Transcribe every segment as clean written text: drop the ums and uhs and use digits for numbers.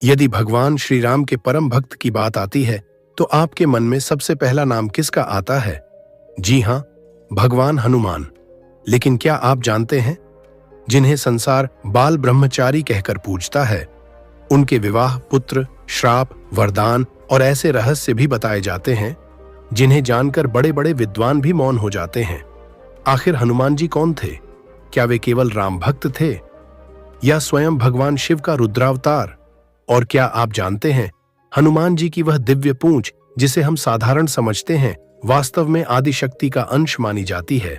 यदि भगवान श्री राम के परम भक्त की बात आती है तो आपके मन में सबसे पहला नाम किसका आता है? जी हां, भगवान हनुमान। लेकिन क्या आप जानते हैं, जिन्हें संसार बाल ब्रह्मचारी कहकर पूजता है, उनके विवाह, पुत्र, श्राप, वरदान और ऐसे रहस्य भी बताए जाते हैं जिन्हें जानकर बड़े बड़े विद्वान भी मौन हो जाते हैं। आखिर हनुमान जी कौन थे? क्या वे केवल राम भक्त थे या स्वयं भगवान शिव का रुद्रावतार? और क्या आप जानते हैं, हनुमान जी की वह दिव्य पूंछ जिसे हम साधारण समझते हैं, वास्तव में आदिशक्ति का अंश मानी जाती है।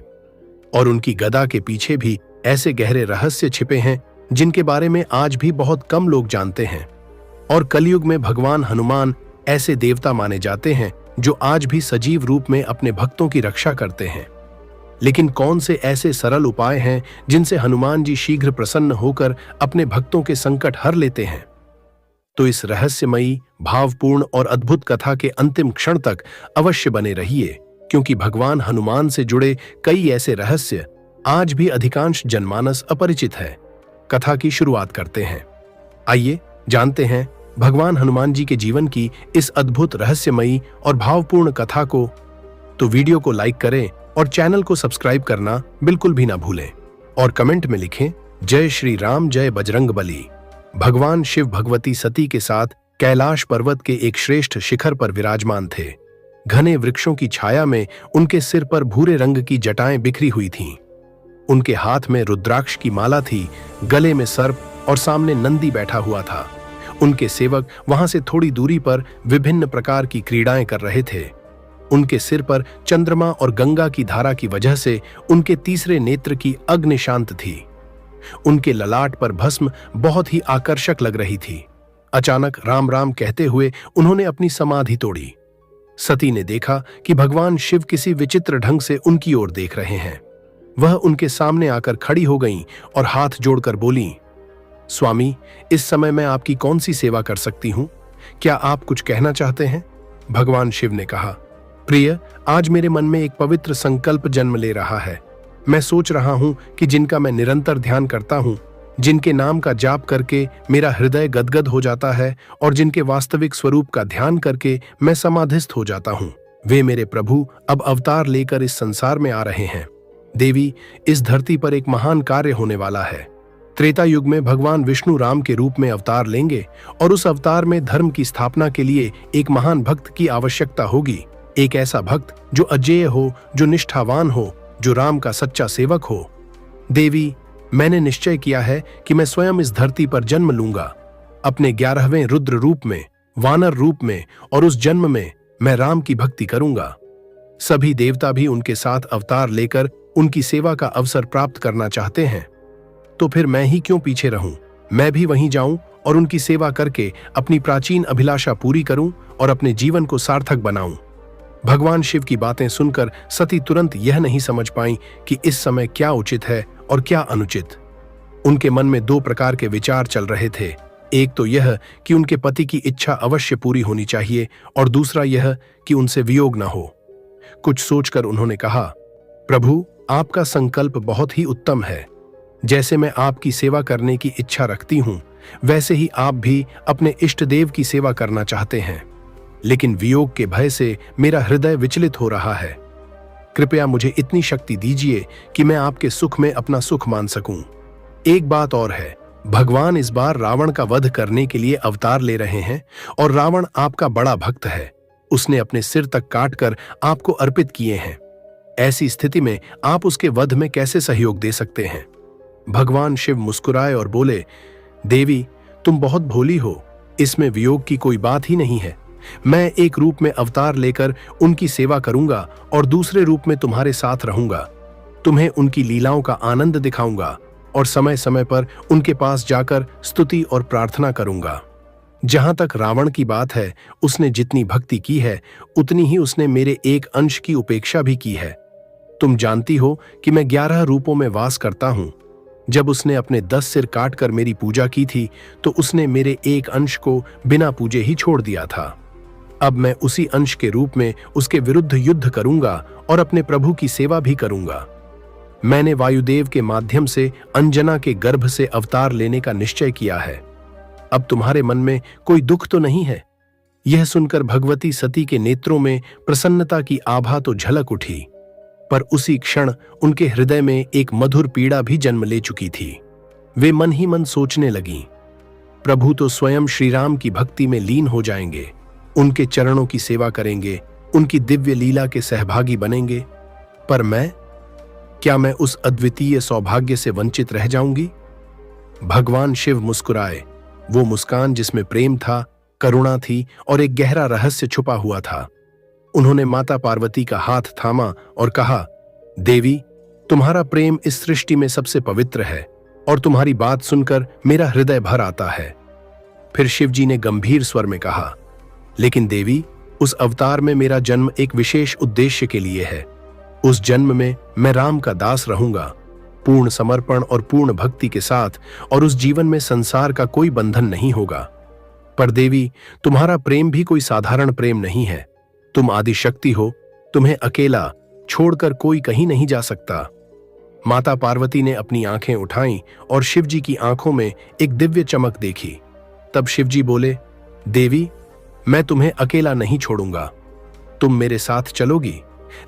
और उनकी गदा के पीछे भी ऐसे गहरे रहस्य छिपे हैं जिनके बारे में आज भी बहुत कम लोग जानते हैं। और कलयुग में भगवान हनुमान ऐसे देवता माने जाते हैं जो आज भी सजीव रूप में अपने भक्तों की रक्षा करते हैं। लेकिन कौन से ऐसे सरल उपाय हैं जिनसे हनुमान जी शीघ्र प्रसन्न होकर अपने भक्तों के संकट हर लेते हैं? तो इस रहस्यमयी, भावपूर्ण और अद्भुत कथा के अंतिम क्षण तक अवश्य बने रहिए, क्योंकि भगवान हनुमान से जुड़े कई ऐसे रहस्य आज भी अधिकांश जनमानस अपरिचित है। कथा की शुरुआत करते हैं। आइए जानते हैं भगवान हनुमान जी के जीवन की इस अद्भुत, रहस्यमयी और भावपूर्ण कथा को। तो वीडियो को लाइक करें और चैनल को सब्सक्राइब करना बिल्कुल भी ना भूलें। और कमेंट में लिखें, जय श्री राम, जय बजरंगबली। भगवान शिव भगवती सती के साथ कैलाश पर्वत के एक श्रेष्ठ शिखर पर विराजमान थे। घने वृक्षों की छाया में उनके सिर पर भूरे रंग की जटाएं बिखरी हुई थीं। उनके हाथ में रुद्राक्ष की माला थी, गले में सर्प और सामने नंदी बैठा हुआ था। उनके सेवक वहां से थोड़ी दूरी पर विभिन्न प्रकार की क्रीड़ाएं कर रहे थे। उनके सिर पर चंद्रमा और गंगा की धारा की वजह से उनके तीसरे नेत्र की अग्नि शांत थी। उनके ललाट पर भस्म बहुत ही आकर्षक लग रही थी। अचानक राम राम कहते हुए उन्होंने अपनी समाधि तोड़ी। सती ने देखा कि भगवान शिव किसी विचित्र ढंग से उनकी ओर देख रहे हैं। वह उनके सामने आकर खड़ी हो गईं और हाथ जोड़कर बोलीं, स्वामी, इस समय मैं आपकी कौन सी सेवा कर सकती हूं? क्या आप कुछ कहना चाहते हैं? भगवान शिव ने कहा, प्रिय, आज मेरे मन में एक पवित्र संकल्प जन्म ले रहा है। मैं सोच रहा हूं कि जिनका मैं निरंतर ध्यान करता हूं, जिनके नाम का जाप करके मेरा हृदय गदगद हो जाता है और जिनके वास्तविक स्वरूप का ध्यान करके मैं समाधिस्थ हो जाता हूं, वे मेरे प्रभु अब अवतार लेकर इस संसार में आ रहे हैं। देवी, इस धरती पर एक महान कार्य होने वाला है। त्रेता युग में भगवान विष्णु राम के रूप में अवतार लेंगे और उस अवतार में धर्म की स्थापना के लिए एक महान भक्त की आवश्यकता होगी। एक ऐसा भक्त जो अजेय हो, जो निष्ठावान हो, जो राम का सच्चा सेवक हो। देवी, मैंने निश्चय किया है कि मैं स्वयं इस धरती पर जन्म लूंगा। अपने 11वें रुद्र रूप में, वानर रूप में, और उस जन्म में मैं राम की भक्ति करूंगा। सभी देवता भी उनके साथ अवतार लेकर उनकी सेवा का अवसर प्राप्त करना चाहते हैं। तो फिर मैं ही क्यों पीछे रहूं? मैं भी वहीं जाऊं और उनकी सेवा करके अपनी प्राचीन अभिलाषा पूरी करूं और अपने जीवन को सार्थक बनाऊं। भगवान शिव की बातें सुनकर सती तुरंत यह नहीं समझ पाई कि इस समय क्या उचित है और क्या अनुचित। उनके मन में दो प्रकार के विचार चल रहे थे। एक तो यह कि उनके पति की इच्छा अवश्य पूरी होनी चाहिए, और दूसरा यह कि उनसे वियोग न हो। कुछ सोचकर उन्होंने कहा, प्रभु, आपका संकल्प बहुत ही उत्तम है। जैसे मैं आपकी सेवा करने की इच्छा रखती हूं, वैसे ही आप भी अपने इष्ट देव की सेवा करना चाहते हैं। लेकिन वियोग के भय से मेरा हृदय विचलित हो रहा है। कृपया मुझे इतनी शक्ति दीजिए कि मैं आपके सुख में अपना सुख मान सकूं। एक बात और है, भगवान इस बार रावण का वध करने के लिए अवतार ले रहे हैं और रावण आपका बड़ा भक्त है। उसने अपने सिर तक काटकर आपको अर्पित किए हैं। ऐसी स्थिति में आप उसके वध में कैसे सहयोग दे सकते हैं? भगवान शिव मुस्कुराए और बोले, देवी, तुम बहुत भोली हो। इसमें वियोग की कोई बात ही नहीं है। मैं एक रूप में अवतार लेकर उनकी सेवा करूंगा और दूसरे रूप में तुम्हारे साथ रहूंगा। तुम्हें उनकी लीलाओं का आनंद दिखाऊंगा और समय समय पर उनके पास जाकर स्तुति और प्रार्थना करूंगा। जहां तक रावण की बात है, उसने जितनी भक्ति की है उतनी ही उसने मेरे एक अंश की उपेक्षा भी की है। तुम जानती हो कि मैं 11 रूपों में वास करता हूं। जब उसने अपने 10 सिर काटकर मेरी पूजा की थी तो उसने मेरे एक अंश को बिना पूजे ही छोड़ दिया था। अब मैं उसी अंश के रूप में उसके विरुद्ध युद्ध करूंगा और अपने प्रभु की सेवा भी करूंगा। मैंने वायुदेव के माध्यम से अंजना के गर्भ से अवतार लेने का निश्चय किया है। अब तुम्हारे मन में कोई दुख तो नहीं है? यह सुनकर भगवती सती के नेत्रों में प्रसन्नता की आभा तो झलक उठी, पर उसी क्षण उनके हृदय में एक मधुर पीड़ा भी जन्म ले चुकी थी। वे मन ही मन सोचने लगीं, प्रभु तो स्वयं श्री राम की भक्ति में लीन हो जाएंगे, उनके चरणों की सेवा करेंगे, उनकी दिव्य लीला के सहभागी बनेंगे, पर क्या मैं उस अद्वितीय सौभाग्य से वंचित रह जाऊंगी? भगवान शिव मुस्कुराए, वो मुस्कान जिसमें प्रेम था, करुणा थी और एक गहरा रहस्य छुपा हुआ था। उन्होंने माता पार्वती का हाथ थामा और कहा, देवी, तुम्हारा प्रेम इस सृष्टि में सबसे पवित्र है और तुम्हारी बात सुनकर मेरा हृदय भर आता है। फिर शिवजी ने गंभीर स्वर में कहा, लेकिन देवी, उस अवतार में मेरा जन्म एक विशेष उद्देश्य के लिए है। उस जन्म में मैं राम का दास रहूंगा, पूर्ण समर्पण और पूर्ण भक्ति के साथ, और उस जीवन में संसार का कोई बंधन नहीं होगा। पर देवी, तुम्हारा प्रेम भी कोई साधारण प्रेम नहीं है। तुम आदिशक्ति हो, तुम्हें अकेला छोड़कर कोई कहीं नहीं जा सकता। माता पार्वती ने अपनी आंखें उठाईं और शिवजी की आंखों में एक दिव्य चमक देखी। तब शिवजी बोले, देवी, मैं तुम्हें अकेला नहीं छोड़ूंगा। तुम मेरे साथ चलोगी,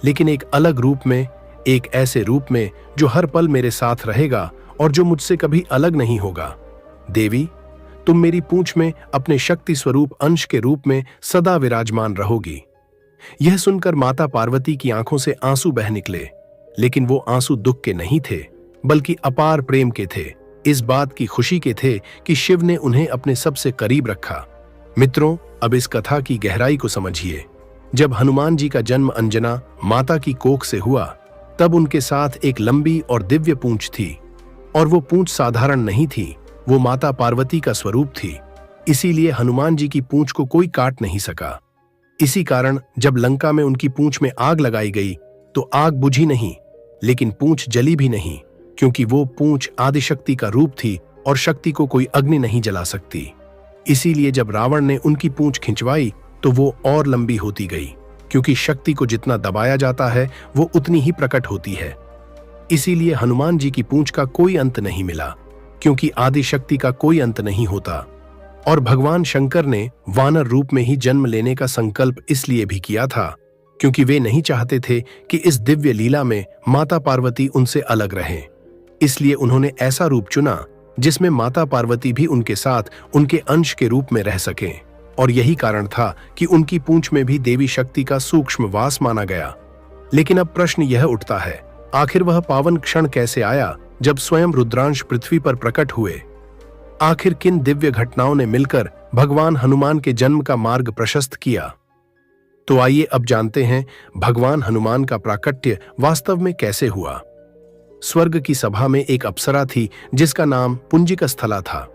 लेकिन एक अलग रूप में, एक ऐसे रूप में जो हर पल मेरे साथ रहेगा और जो मुझसे कभी अलग नहीं होगा। देवी, तुम मेरी पूंछ में अपने शक्ति स्वरूप अंश के रूप में सदा विराजमान रहोगी। यह सुनकर माता पार्वती की आंखों से आंसू बह निकले, लेकिन वो आंसू दुख के नहीं थे, बल्कि अपार प्रेम के थे। इस बात की खुशी के थे कि शिव ने उन्हें अपने सबसे करीब रखा। मित्रों, अब इस कथा की गहराई को समझिए। जब हनुमान जी का जन्म अंजना माता की कोख से हुआ, तब उनके साथ एक लंबी और दिव्य पूंछ थी, और वो पूंछ साधारण नहीं थी, वो माता पार्वती का स्वरूप थी। इसीलिए हनुमान जी की पूंछ को कोई काट नहीं सका। इसी कारण जब लंका में उनकी पूंछ में आग लगाई गई, तो आग बुझी नहीं, लेकिन पूंछ जली भी नहीं, क्योंकि वो पूंछ आदिशक्ति का रूप थी और शक्ति को कोई अग्नि नहीं जला सकती। इसीलिए जब रावण ने उनकी पूंछ खिंचवाई, तो वो और लंबी होती गई, क्योंकि शक्ति को जितना दबाया जाता है वो उतनी ही प्रकट होती है। इसीलिए हनुमान जी की पूंछ का कोई अंत नहीं मिला, क्योंकि आदिशक्ति का कोई अंत नहीं होता। और भगवान शंकर ने वानर रूप में ही जन्म लेने का संकल्प इसलिए भी किया था, क्योंकि वे नहीं चाहते थे कि इस दिव्य लीला में माता पार्वती उनसे अलग रहें। इसलिए उन्होंने ऐसा रूप चुना जिसमें माता पार्वती भी उनके साथ उनके अंश के रूप में रह सकें, और यही कारण था कि उनकी पूंछ में भी देवी शक्ति का सूक्ष्म वास माना गया। लेकिन अब प्रश्न यह उठता है, आखिर वह पावन क्षण कैसे आया जब स्वयं रुद्रांश पृथ्वी पर प्रकट हुए? आखिर किन दिव्य घटनाओं ने मिलकर भगवान हनुमान के जन्म का मार्ग प्रशस्त किया? तो आइए अब जानते हैं भगवान हनुमान का प्राकट्य वास्तव में कैसे हुआ। स्वर्ग की सभा में एक अप्सरा थी जिसका नाम पुंजिकस्थला था।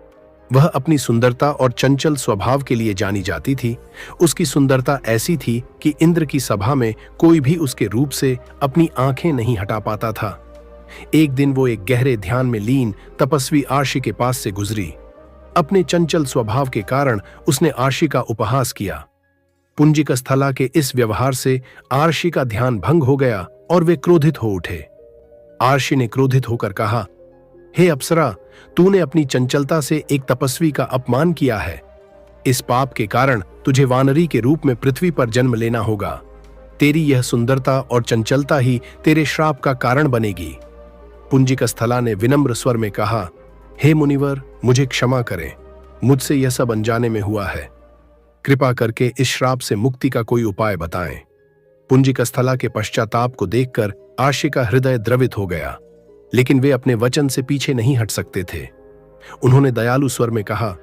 वह अपनी सुंदरता और चंचल स्वभाव के लिए जानी जाती थी। उसकी सुंदरता ऐसी थी कि इंद्र की सभा में कोई भी उसके रूप से अपनी आंखें नहीं हटा पाता था। एक दिन वो एक गहरे ध्यान में लीन तपस्वी आर्षि के पास से गुजरी। अपने चंचल स्वभाव के कारण उसने आर्षि का उपहास किया। पुंजिकस्थला के इस व्यवहार से आर्षि का ध्यान भंग हो गया और वे क्रोधित हो उठे। आर्षि ने क्रोधित होकर कहा, हे अप्सरा, तूने अपनी चंचलता से एक तपस्वी का अपमान किया है। इस पाप के कारण तुझे वानरी के रूप में पृथ्वी पर जन्म लेना होगा। तेरी यह सुंदरता और चंचलता ही तेरे श्राप का कारण बनेगी। पुंजिकस्थला ने विनम्र स्वर में कहा, हे मुनिवर, मुझे क्षमा करें, मुझसे यह सब अनजाने में हुआ है। कृपा करके इस श्राप से मुक्ति का कोई उपाय बताएं। पुंजिकस्थला के पश्चाताप को देखकर आर्षि का हृदय द्रवित हो गया, लेकिन वे अपने वचन से पीछे नहीं हट सकते थे। उन्होंने दयालु स्वर में कहा,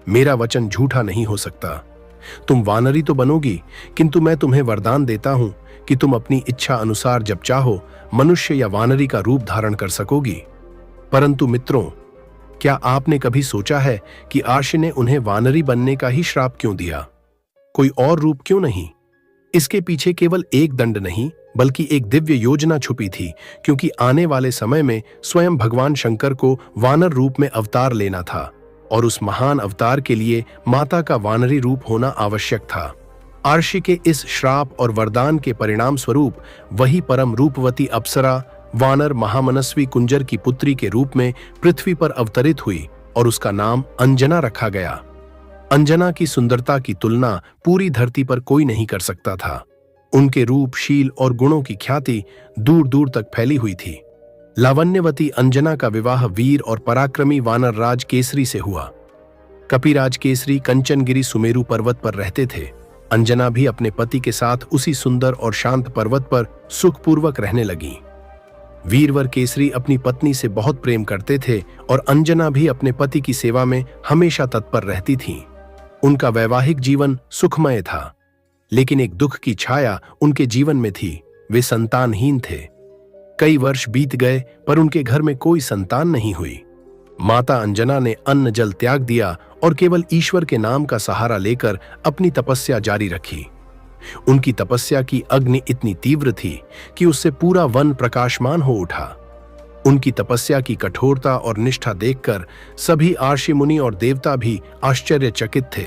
मेरा वचन झूठा नहीं हो सकता। तुम वानरी तो बनोगी, किंतु मैं तुम्हें वरदान देता हूं कि तुम अपनी इच्छा अनुसार जब चाहो मनुष्य या वानरी का रूप धारण कर सकोगी। परंतु मित्रों, क्या आपने कभी सोचा है कि आर्षि ने उन्हें वानरी बनने का ही श्राप क्यों दिया? कोई और रूप क्यों नहीं? इसके पीछे केवल एक दंड नहीं, बल्कि एक दिव्य योजना छुपी थी, क्योंकि आने वाले समय में स्वयं भगवान शंकर को वानर रूप में अवतार लेना था, और उस महान अवतार के लिए माता का वानरी रूप होना आवश्यक था। आर्षि के इस श्राप और वरदान के परिणाम स्वरूप वही परम रूपवती अप्सरा वानर महामनस्वी कुंजर की पुत्री के रूप में पृथ्वी पर अवतरित हुई और उसका नाम अंजना रखा गया। अंजना की सुंदरता की तुलना पूरी धरती पर कोई नहीं कर सकता था। उनके रूप, शील और गुणों की ख्याति दूर दूर तक फैली हुई थी। लावण्यवती अंजना का विवाह वीर और पराक्रमी वानर राज केसरी से हुआ। कपिराज केसरी कंचनगिरी सुमेरु पर्वत पर रहते थे। अंजना भी अपने पति के साथ उसी सुंदर और शांत पर्वत पर सुखपूर्वक रहने लगी। वीरवर केसरी अपनी पत्नी से बहुत प्रेम करते थे और अंजना भी अपने पति की सेवा में हमेशा तत्पर रहती थीं। उनका वैवाहिक जीवन सुखमय था, लेकिन एक दुख की छाया उनके जीवन में थी। वे संतानहीन थे। कई वर्ष बीत गए पर उनके घर में कोई संतान नहीं हुई। माता अंजना ने अन्न जल त्याग दिया और केवल ईश्वर के नाम का सहारा लेकर अपनी तपस्या जारी रखी। उनकी तपस्या की अग्नि इतनी तीव्र थी कि उससे पूरा वन प्रकाशमान हो उठा। उनकी तपस्या की कठोरता और निष्ठा देखकर सभी आर्षि मुनि और देवता भी आश्चर्यचकित थे।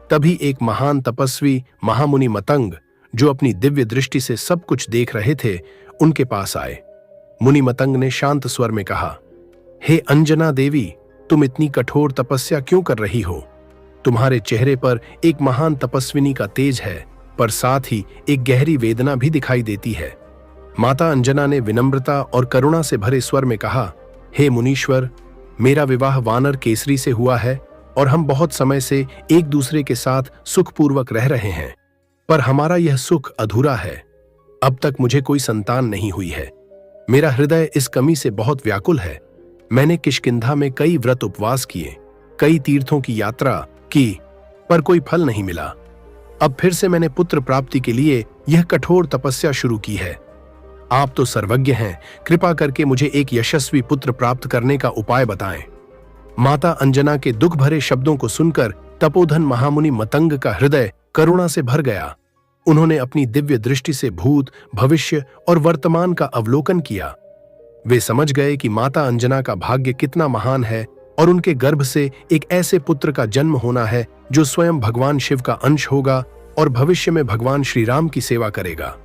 तभी एक महान तपस्वी महामुनि मतंग, जो अपनी दिव्य दृष्टि से सब कुछ देख रहे थे, उनके पास आए। मुनि मतंग ने शांत स्वर में कहा, हे अंजना देवी, तुम इतनी कठोर तपस्या क्यों कर रही हो? तुम्हारे चेहरे पर एक महान तपस्विनी का तेज है, पर साथ ही एक गहरी वेदना भी दिखाई देती है। माता अंजना ने विनम्रता और करुणा से भरे स्वर में कहा, हे मुनीश्वर, मेरा विवाह वानर केसरी से हुआ है और हम बहुत समय से एक दूसरे के साथ सुखपूर्वक रह रहे हैं, पर हमारा यह सुख अधूरा है। अब तक मुझे कोई संतान नहीं हुई है। मेरा हृदय इस कमी से बहुत व्याकुल है। मैंने किष्किंधा में कई व्रत उपवास किए, कई तीर्थों की यात्रा की, पर कोई फल नहीं मिला। अब फिर से मैंने पुत्र प्राप्ति के लिए यह कठोर तपस्या शुरू की है। आप तो सर्वज्ञ हैं, कृपा करके मुझे एक यशस्वी पुत्र प्राप्त करने का उपाय बताएं। माता अंजना के दुख भरे शब्दों को सुनकर तपोधन महामुनि मतंग का हृदय करुणा से भर गया। उन्होंने अपनी दिव्य दृष्टि से भूत, भविष्य और वर्तमान का अवलोकन किया। वे समझ गए कि माता अंजना का भाग्य कितना महान है और उनके गर्भ से एक ऐसे पुत्र का जन्म होना है जो स्वयं भगवान शिव का अंश होगा और भविष्य में भगवान श्री राम की सेवा करेगा।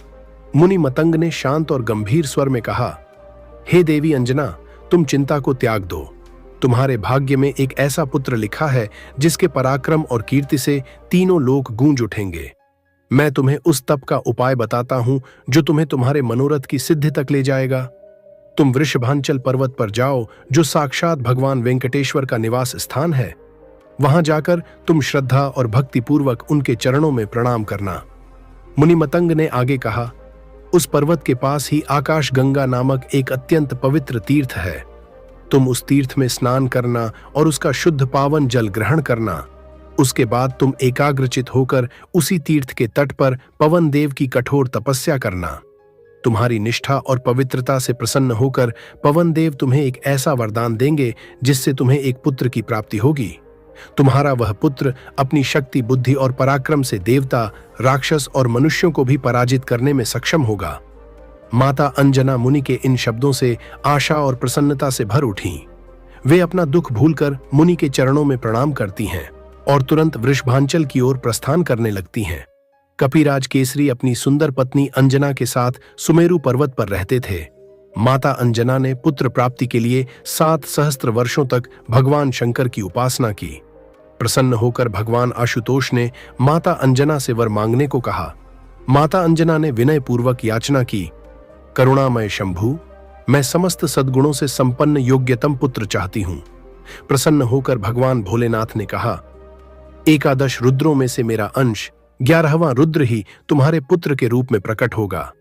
मुनि मतंग ने शांत और गंभीर स्वर में कहा, हे देवी अंजना, तुम चिंता को त्याग दो। तुम्हारे भाग्य में एक ऐसा पुत्र लिखा है जिसके पराक्रम और कीर्ति से तीनों लोक गूंज उठेंगे। मैं तुम्हें उस तप का उपाय बताता हूं जो तुम्हें तुम्हारे मनोरथ की सिद्धि तक ले जाएगा। तुम वृषभांचल पर्वत पर जाओ, जो साक्षात भगवान वेंकटेश्वर का निवास स्थान है। वहां जाकर तुम श्रद्धा और भक्ति पूर्वक उनके चरणों में प्रणाम करना। मुनि मतंग ने आगे कहा, उस पर्वत के पास ही आकाश गंगा नामक एक अत्यंत पवित्र तीर्थ है। तुम उस तीर्थ में स्नान करना और उसका शुद्ध पावन जल ग्रहण करना। उसके बाद तुम एकाग्रचित होकर उसी तीर्थ के तट पर पवन देव की कठोर तपस्या करना। तुम्हारी निष्ठा और पवित्रता से प्रसन्न होकर पवन देव तुम्हें एक ऐसा वरदान देंगे जिससे तुम्हें एक पुत्र की प्राप्ति होगी। तुम्हारा वह पुत्र अपनी शक्ति, बुद्धि और पराक्रम से देवता, राक्षस और मनुष्यों को भी पराजित करने में सक्षम होगा। माता अंजना मुनि के इन शब्दों से आशा और प्रसन्नता से भर उठी। वे अपना दुख भूलकर मुनि के चरणों में प्रणाम करती हैं और तुरंत वृषभांचल की ओर प्रस्थान करने लगती हैं। कपिराज केसरी अपनी सुंदर पत्नी अंजना के साथ सुमेरु पर्वत पर रहते थे। माता अंजना ने पुत्र प्राप्ति के लिए 7 सहस्त्र वर्षों तक भगवान शंकर की उपासना की। प्रसन्न होकर भगवान आशुतोष ने माता अंजना से वर मांगने को कहा। माता अंजना ने विनय पूर्वक याचना की, करुणामय शंभु, मैं समस्त सद्गुणों से संपन्न योग्यतम पुत्र चाहती हूं। प्रसन्न होकर भगवान भोलेनाथ ने कहा, 11 रुद्रों में से मेरा अंश 11वां रुद्र ही तुम्हारे पुत्र के रूप में प्रकट होगा।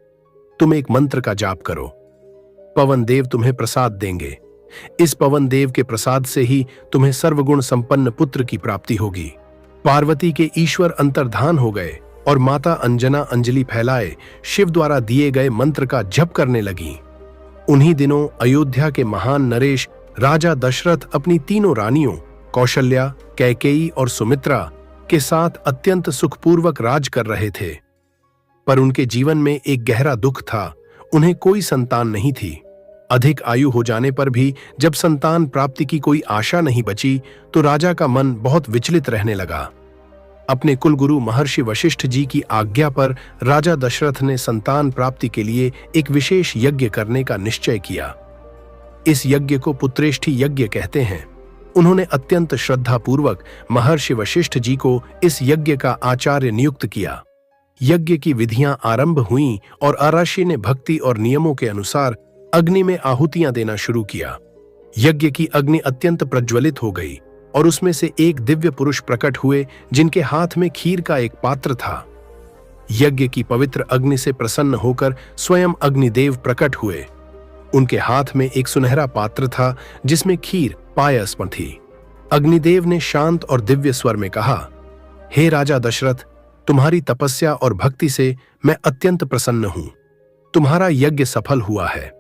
तुम एक मंत्र का जाप करो, पवन देव तुम्हें प्रसाद देंगे। इस पवन देव के प्रसाद से ही तुम्हें सर्वगुण संपन्न पुत्र की प्राप्ति होगी। पार्वती के ईश्वर अंतर्धान हो गए और माता अंजना अंजलि फैलाए शिव द्वारा दिए गए मंत्र का जप करने लगी। उन्हीं दिनों अयोध्या के महान नरेश राजा दशरथ अपनी तीनों रानियों कौशल्या, कैकेयी और सुमित्रा के साथ अत्यंत सुखपूर्वक राज कर रहे थे। पर उनके जीवन में एक गहरा दुख था, उन्हें कोई संतान नहीं थी। अधिक आयु हो जाने पर भी जब संतान प्राप्ति की कोई आशा नहीं बची तो राजा का मन बहुत विचलित रहने लगा। अपने कुलगुरु महर्षि वशिष्ठ जी की आज्ञा पर राजा दशरथ ने संतान प्राप्ति के लिए एक विशेष यज्ञ करने का निश्चय किया। इस यज्ञ को पुत्रेष्ठी यज्ञ कहते हैं। उन्होंने अत्यंत श्रद्धापूर्वक महर्षि वशिष्ठ जी को इस यज्ञ का आचार्य नियुक्त किया। यज्ञ की विधियां आरंभ हुईं और अराशी ने भक्ति और नियमों के अनुसार अग्नि में आहुतियां देना शुरू किया। यज्ञ की अग्नि अत्यंत प्रज्वलित हो गई और उसमें से एक दिव्य पुरुष प्रकट हुए जिनके हाथ में खीर का एक पात्र था। यज्ञ की पवित्र अग्नि से प्रसन्न होकर स्वयं अग्निदेव प्रकट हुए। उनके हाथ में एक सुनहरा पात्र था जिसमें खीर पायस में थी। अग्निदेव ने शांत और दिव्य स्वर में कहा, हे राजा दशरथ, तुम्हारी तपस्या और भक्ति से मैं अत्यंत प्रसन्न हूं। तुम्हारा यज्ञ सफल हुआ है।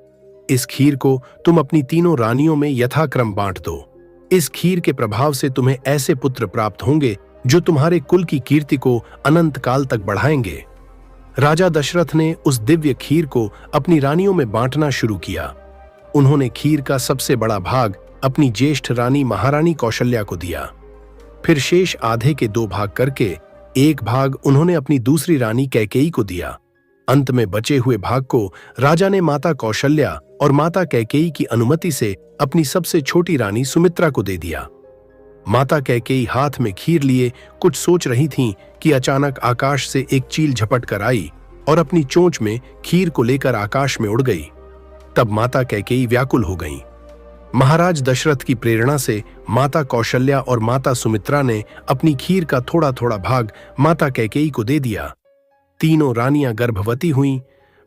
इस खीर को तुम अपनी तीनों रानियों में यथाक्रम बांट दो। इस खीर के प्रभाव से तुम्हें ऐसे पुत्र प्राप्त होंगे जो तुम्हारे कुल की कीर्ति को अनंत काल तक बढ़ाएंगे। राजा दशरथ ने उस दिव्य खीर को अपनी रानियों में बांटना शुरू किया। उन्होंने खीर का सबसे बड़ा भाग अपनी ज्येष्ठ रानी महारानी कौशल्या को दिया। फिर शेष आधे के 2 भाग करके एक भाग उन्होंने अपनी दूसरी रानी कैकेयी को दिया। अंत में बचे हुए भाग को राजा ने माता कौशल्या और माता कैकेयी की अनुमति से अपनी सबसे छोटी रानी सुमित्रा को दे दिया। माता कैकेयी हाथ में खीर लिए कुछ सोच रही थीं कि अचानक आकाश से एक चील झपट कर आई और अपनी चोंच में खीर को लेकर आकाश में उड़ गई। तब माता कैकेयी व्याकुल हो गईं। महाराज दशरथ की प्रेरणा से माता कौशल्या और माता सुमित्रा ने अपनी खीर का थोड़ा थोड़ा भाग माता कैकेयी को दे दिया। तीनों रानियां गर्भवती हुईं।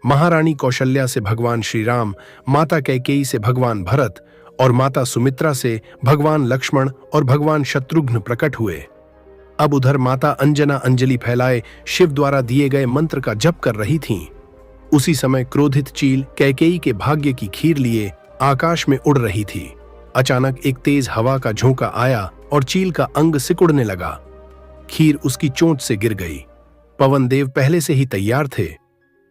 महारानी कौशल्या से भगवान श्री राम, माता कैकेयी से भगवान भरत और माता सुमित्रा से भगवान लक्ष्मण और भगवान शत्रुघ्न प्रकट हुए। अब उधर माता अंजना अंजलि फैलाए शिव द्वारा दिए गए मंत्र का जप कर रही थीं। उसी समय क्रोधित चील कैकेयी के भाग्य की खीर लिए आकाश में उड़ रही थी। अचानक एक तेज हवा का झोंका आया और चील का अंग सिकुड़ने लगा। खीर उसकी चोंच से गिर गई। पवन देव पहले से ही तैयार थे।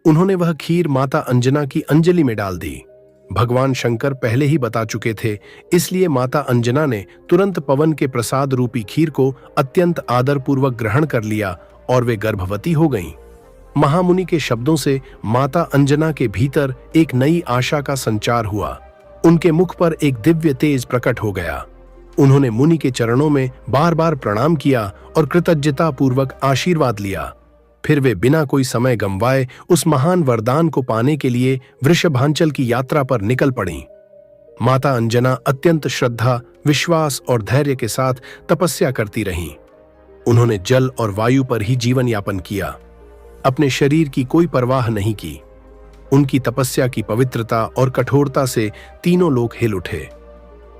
उन्होंने वह खीर माता अंजना की अंजलि में डाल दी। भगवान शंकर पहले ही बता चुके थे, इसलिए माता अंजना ने तुरंत पवन के प्रसाद रूपी खीर को अत्यंत आदरपूर्वक ग्रहण कर लिया और वे गर्भवती हो गईं। महामुनि के शब्दों से माता अंजना के भीतर एक नई आशा का संचार हुआ। उनके मुख पर एक दिव्य तेज प्रकट हो गया। उन्होंने मुनि के चरणों में बार बार प्रणाम किया और कृतज्ञता पूर्वक आशीर्वाद लिया। फिर वे बिना कोई समय गंवाए उस महान वरदान को पाने के लिए वृषभांचल की यात्रा पर निकल पड़ीं। माता अंजना अत्यंत श्रद्धा, विश्वास और धैर्य के साथ तपस्या करती रहीं। उन्होंने जल और वायु पर ही जीवन यापन किया, अपने शरीर की कोई परवाह नहीं की। उनकी तपस्या की पवित्रता और कठोरता से तीनों लोग हिल उठे।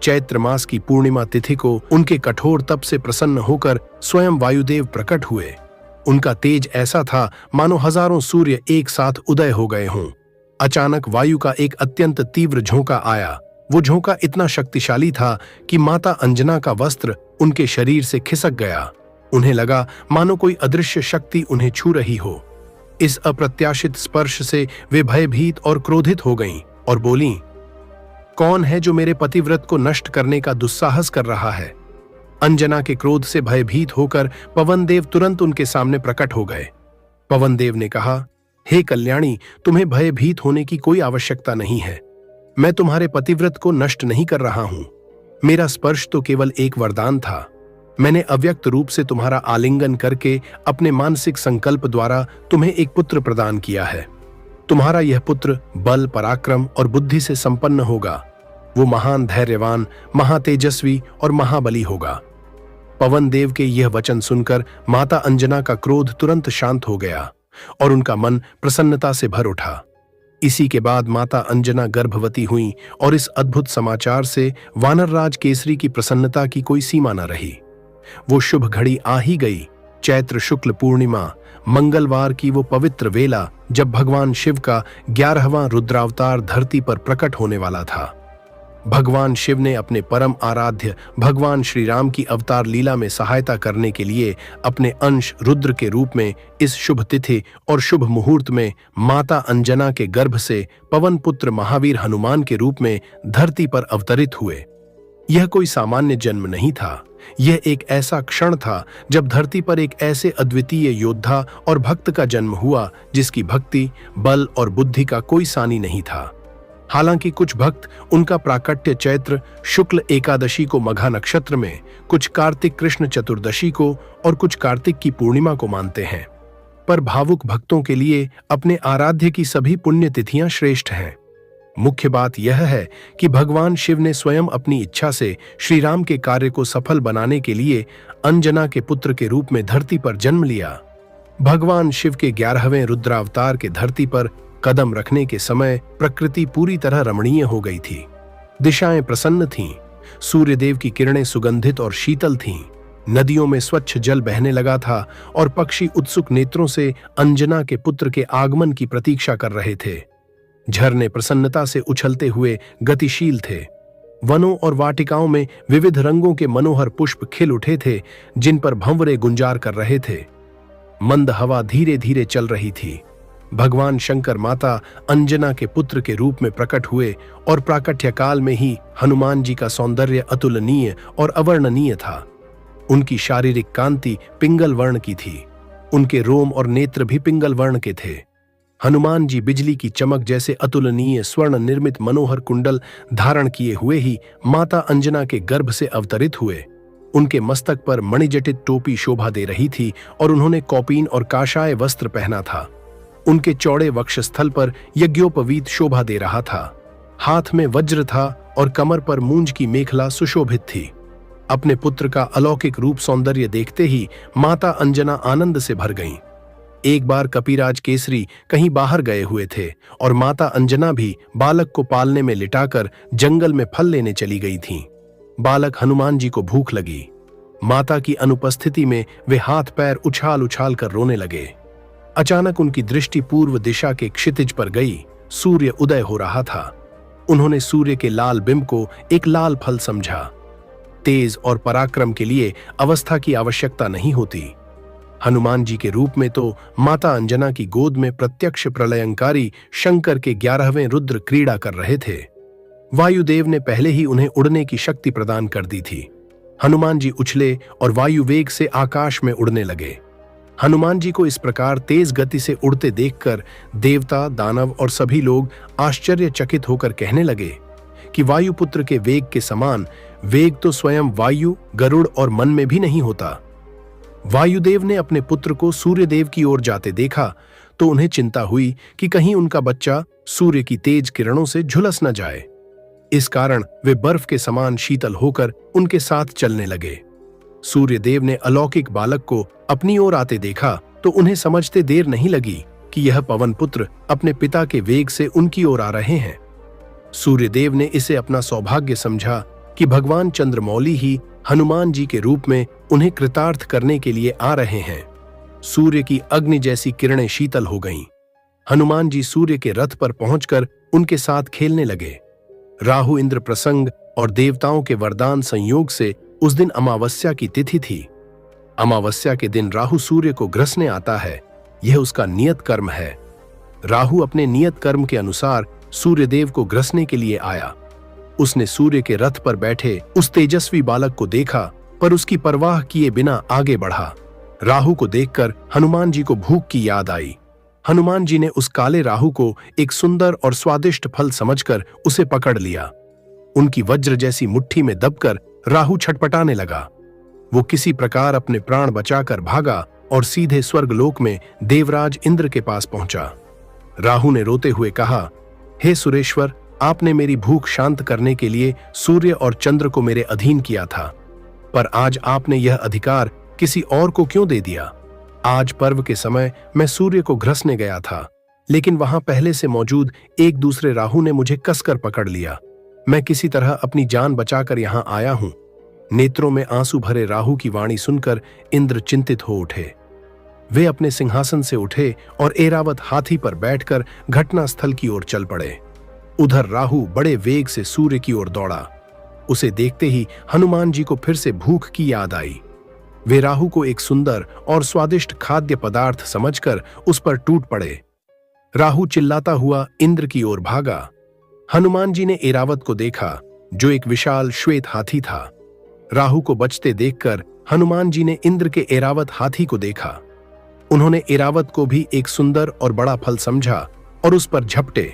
चैत्र मास की पूर्णिमा तिथि को उनके कठोर तप से प्रसन्न होकर स्वयं वायुदेव प्रकट हुए। उनका तेज ऐसा था मानो हजारों सूर्य एक साथ उदय हो गए हों। अचानक वायु का एक अत्यंत तीव्र झोंका आया। वो झोंका इतना शक्तिशाली था कि माता अंजना का वस्त्र उनके शरीर से खिसक गया। उन्हें लगा मानो कोई अदृश्य शक्ति उन्हें छू रही हो। इस अप्रत्याशित स्पर्श से वे भयभीत और क्रोधित हो गईं और बोलीं, कौन है जो मेरे पतिव्रत को नष्ट करने का दुस्साहस कर रहा है? अंजना के क्रोध से भयभीत होकर पवनदेव तुरंत उनके सामने प्रकट हो गए। पवनदेव ने कहा, हे कल्याणी, तुम्हें भयभीत होने की कोई आवश्यकता नहीं है। मैं तुम्हारे पतिव्रत को नष्ट नहीं कर रहा हूं। मेरा स्पर्श तो केवल एक वरदान था। मैंने अव्यक्त रूप से तुम्हारा आलिंगन करके अपने मानसिक संकल्प द्वारा तुम्हें एक पुत्र प्रदान किया है। तुम्हारा यह पुत्र बल, पराक्रम और बुद्धि से संपन्न होगा। वो महान धैर्यवान, महातेजस्वी और महाबली होगा। पवन देव के यह वचन सुनकर माता अंजना का क्रोध तुरंत शांत हो गया और उनका मन प्रसन्नता से भर उठा। इसी के बाद माता अंजना गर्भवती हुईं और इस अद्भुत समाचार से वानरराज केसरी की प्रसन्नता की कोई सीमा न रही। वो शुभ घड़ी आ ही गई। चैत्र शुक्ल पूर्णिमा, मंगलवार की वो पवित्र वेला जब भगवान शिव का 11वां रुद्रावतार धरती पर प्रकट होने वाला था। भगवान शिव ने अपने परम आराध्य भगवान श्री राम की अवतार लीला में सहायता करने के लिए अपने अंश रुद्र के रूप में इस शुभ तिथि और शुभ मुहूर्त में माता अंजना के गर्भ से पवन पुत्र महावीर हनुमान के रूप में धरती पर अवतरित हुए। यह कोई सामान्य जन्म नहीं था। यह एक ऐसा क्षण था जब धरती पर एक ऐसे अद्वितीय योद्धा और भक्त का जन्म हुआ जिसकी भक्ति, बल और बुद्धि का कोई सानी नहीं था। हालांकि कुछ भक्त उनका प्राकट्य चैत्र शुक्ल एकादशी को मघा नक्षत्र में, कुछ कार्तिक कृष्ण चतुर्दशी को और कुछ कार्तिक की पूर्णिमा को मानते हैं। पर भावुक भक्तों के लिए अपने आराध्य की सभी पुण्यतिथियां श्रेष्ठ हैं। मुख्य बात यह है कि भगवान शिव ने स्वयं अपनी इच्छा से श्री राम के कार्य को सफल बनाने के लिए अंजना के पुत्र के रूप में धरती पर जन्म लिया। भगवान शिव के 11वें रुद्रावतार के धरती पर कदम रखने के समय प्रकृति पूरी तरह रमणीय हो गई थी। दिशाएं प्रसन्न थीं, सूर्यदेव की किरणें सुगंधित और शीतल थीं, नदियों में स्वच्छ जल बहने लगा था और पक्षी उत्सुक नेत्रों से अंजना के पुत्र के आगमन की प्रतीक्षा कर रहे थे। झरने प्रसन्नता से उछलते हुए गतिशील थे। वनों और वाटिकाओं में विविध रंगों के मनोहर पुष्प खिल उठे थे, जिन पर भंवरे गुंजार कर रहे थे। मंद हवा धीरे धीरे चल रही थी। भगवान शंकर माता अंजना के पुत्र के रूप में प्रकट हुए और प्राकट्य काल में ही हनुमान जी का सौंदर्य अतुलनीय और अवर्णनीय था। उनकी शारीरिक कांति पिंगल वर्ण की थी। उनके रोम और नेत्र भी पिंगल वर्ण के थे। हनुमान जी बिजली की चमक जैसे अतुलनीय स्वर्ण निर्मित मनोहर कुंडल धारण किए हुए ही माता अंजना के गर्भ से अवतरित हुए। उनके मस्तक पर मणिजटित टोपी शोभा दे रही थी और उन्होंने कौपीन और काशाय वस्त्र पहना था। उनके चौड़े वक्षस्थल पर यज्ञोपवीत शोभा दे रहा था। हाथ में वज्र था और कमर पर मूंज की मेखला सुशोभित थी। अपने पुत्र का अलौकिक रूप सौंदर्य देखते ही माता अंजना आनंद से भर गईं। एक बार कपिराज केसरी कहीं बाहर गए हुए थे और माता अंजना भी बालक को पालने में लिटाकर जंगल में फल लेने चली गई थीं। बालक हनुमान जी को भूख लगी। माता की अनुपस्थिति में वे हाथ पैर उछाल उछाल कर रोने लगे। अचानक उनकी दृष्टि पूर्व दिशा के क्षितिज पर गई। सूर्य उदय हो रहा था। उन्होंने सूर्य के लाल बिंब को एक लाल फल समझा। तेज और पराक्रम के लिए अवस्था की आवश्यकता नहीं होती। हनुमान जी के रूप में तो माता अंजना की गोद में प्रत्यक्ष प्रलयंकारी शंकर के 11वें रुद्र क्रीड़ा कर रहे थे। वायुदेव ने पहले ही उन्हें उड़ने की शक्ति प्रदान कर दी थी। हनुमान जी उछले और वायु वेग से आकाश में उड़ने लगे। हनुमान जी को इस प्रकार तेज गति से उड़ते देखकर देवता, दानव और सभी लोग आश्चर्यचकित होकर कहने लगे कि वायुपुत्र के वेग के समान वेग तो स्वयं वायु, गरुड़ और मन में भी नहीं होता। वायुदेव ने अपने पुत्र को सूर्यदेव की ओर जाते देखा तो उन्हें चिंता हुई कि कहीं उनका बच्चा सूर्य की तेज किरणों से झुलस न जाए। इस कारण वे बर्फ के समान शीतल होकर उनके साथ चलने लगे। सूर्यदेव ने अलौकिक बालक को अपनी ओर आते देखा तो उन्हें समझते देर नहीं लगी कि यह पवन पुत्र अपने पिता के वेग से उनकी ओर आ रहे हैं। सूर्यदेव ने इसे अपना सौभाग्य समझा कि भगवान चंद्रमौली ही हनुमान जी के रूप में उन्हें कृतार्थ करने के लिए आ रहे हैं। सूर्य की अग्नि जैसी किरणें शीतल हो गईं। हनुमान जी सूर्य के रथ पर पहुंचकर उनके साथ खेलने लगे। राहु इंद्र प्रसंग और देवताओं के वरदान संयोग से उस दिन अमावस्या की तिथि थी। अमावस्या के दिन राहु सूर्य को ग्रसने आता है। यह उसका नियत कर्म है। राहु अपने नियत कर्म के अनुसार सूर्यदेव को ग्रसने के लिए आया। उसने सूर्य के रथ पर बैठे उस तेजस्वी बालक को देखा पर उसकी परवाह किए बिना आगे बढ़ा। राहु को देखकर हनुमान जी को भूख की याद आई। हनुमान जी ने उस काले राहु को एक सुंदर और स्वादिष्ट फल समझकर उसे पकड़ लिया। उनकी वज्र जैसी मुट्ठी में दबकर राहु छटपटाने लगा। वो किसी प्रकार अपने प्राण बचाकर भागा और सीधे स्वर्गलोक में देवराज इंद्र के पास पहुंचा। राहु ने रोते हुए कहा, हे सुरेश्वर, आपने मेरी भूख शांत करने के लिए सूर्य और चंद्र को मेरे अधीन किया था, पर आज आपने यह अधिकार किसी और को क्यों दे दिया? आज पर्व के समय मैं सूर्य को ग्रसने गया था, लेकिन वहां पहले से मौजूद एक दूसरे राहु ने मुझे कसकर पकड़ लिया। मैं किसी तरह अपनी जान बचाकर यहां आया हूं। नेत्रों में आंसू भरे राहु की वाणी सुनकर इंद्र चिंतित हो उठे। वे अपने सिंहासन से उठे और ऐरावत हाथी पर बैठकर घटनास्थल की ओर चल पड़े। उधर राहु बड़े वेग से सूर्य की ओर दौड़ा। उसे देखते ही हनुमान जी को फिर से भूख की याद आई। वे राहु को एक सुंदर और स्वादिष्ट खाद्य पदार्थ समझकर उस पर टूट पड़े। राहु चिल्लाता हुआ इंद्र की ओर भागा। हनुमान जी ने ऐरावत को देखा, जो एक विशाल श्वेत हाथी था। राहु को बचते देखकर हनुमान जी ने इंद्र के ऐरावत हाथी को देखा। उन्होंने ऐरावत को भी एक सुंदर और बड़ा फल समझा और उस पर झपटे।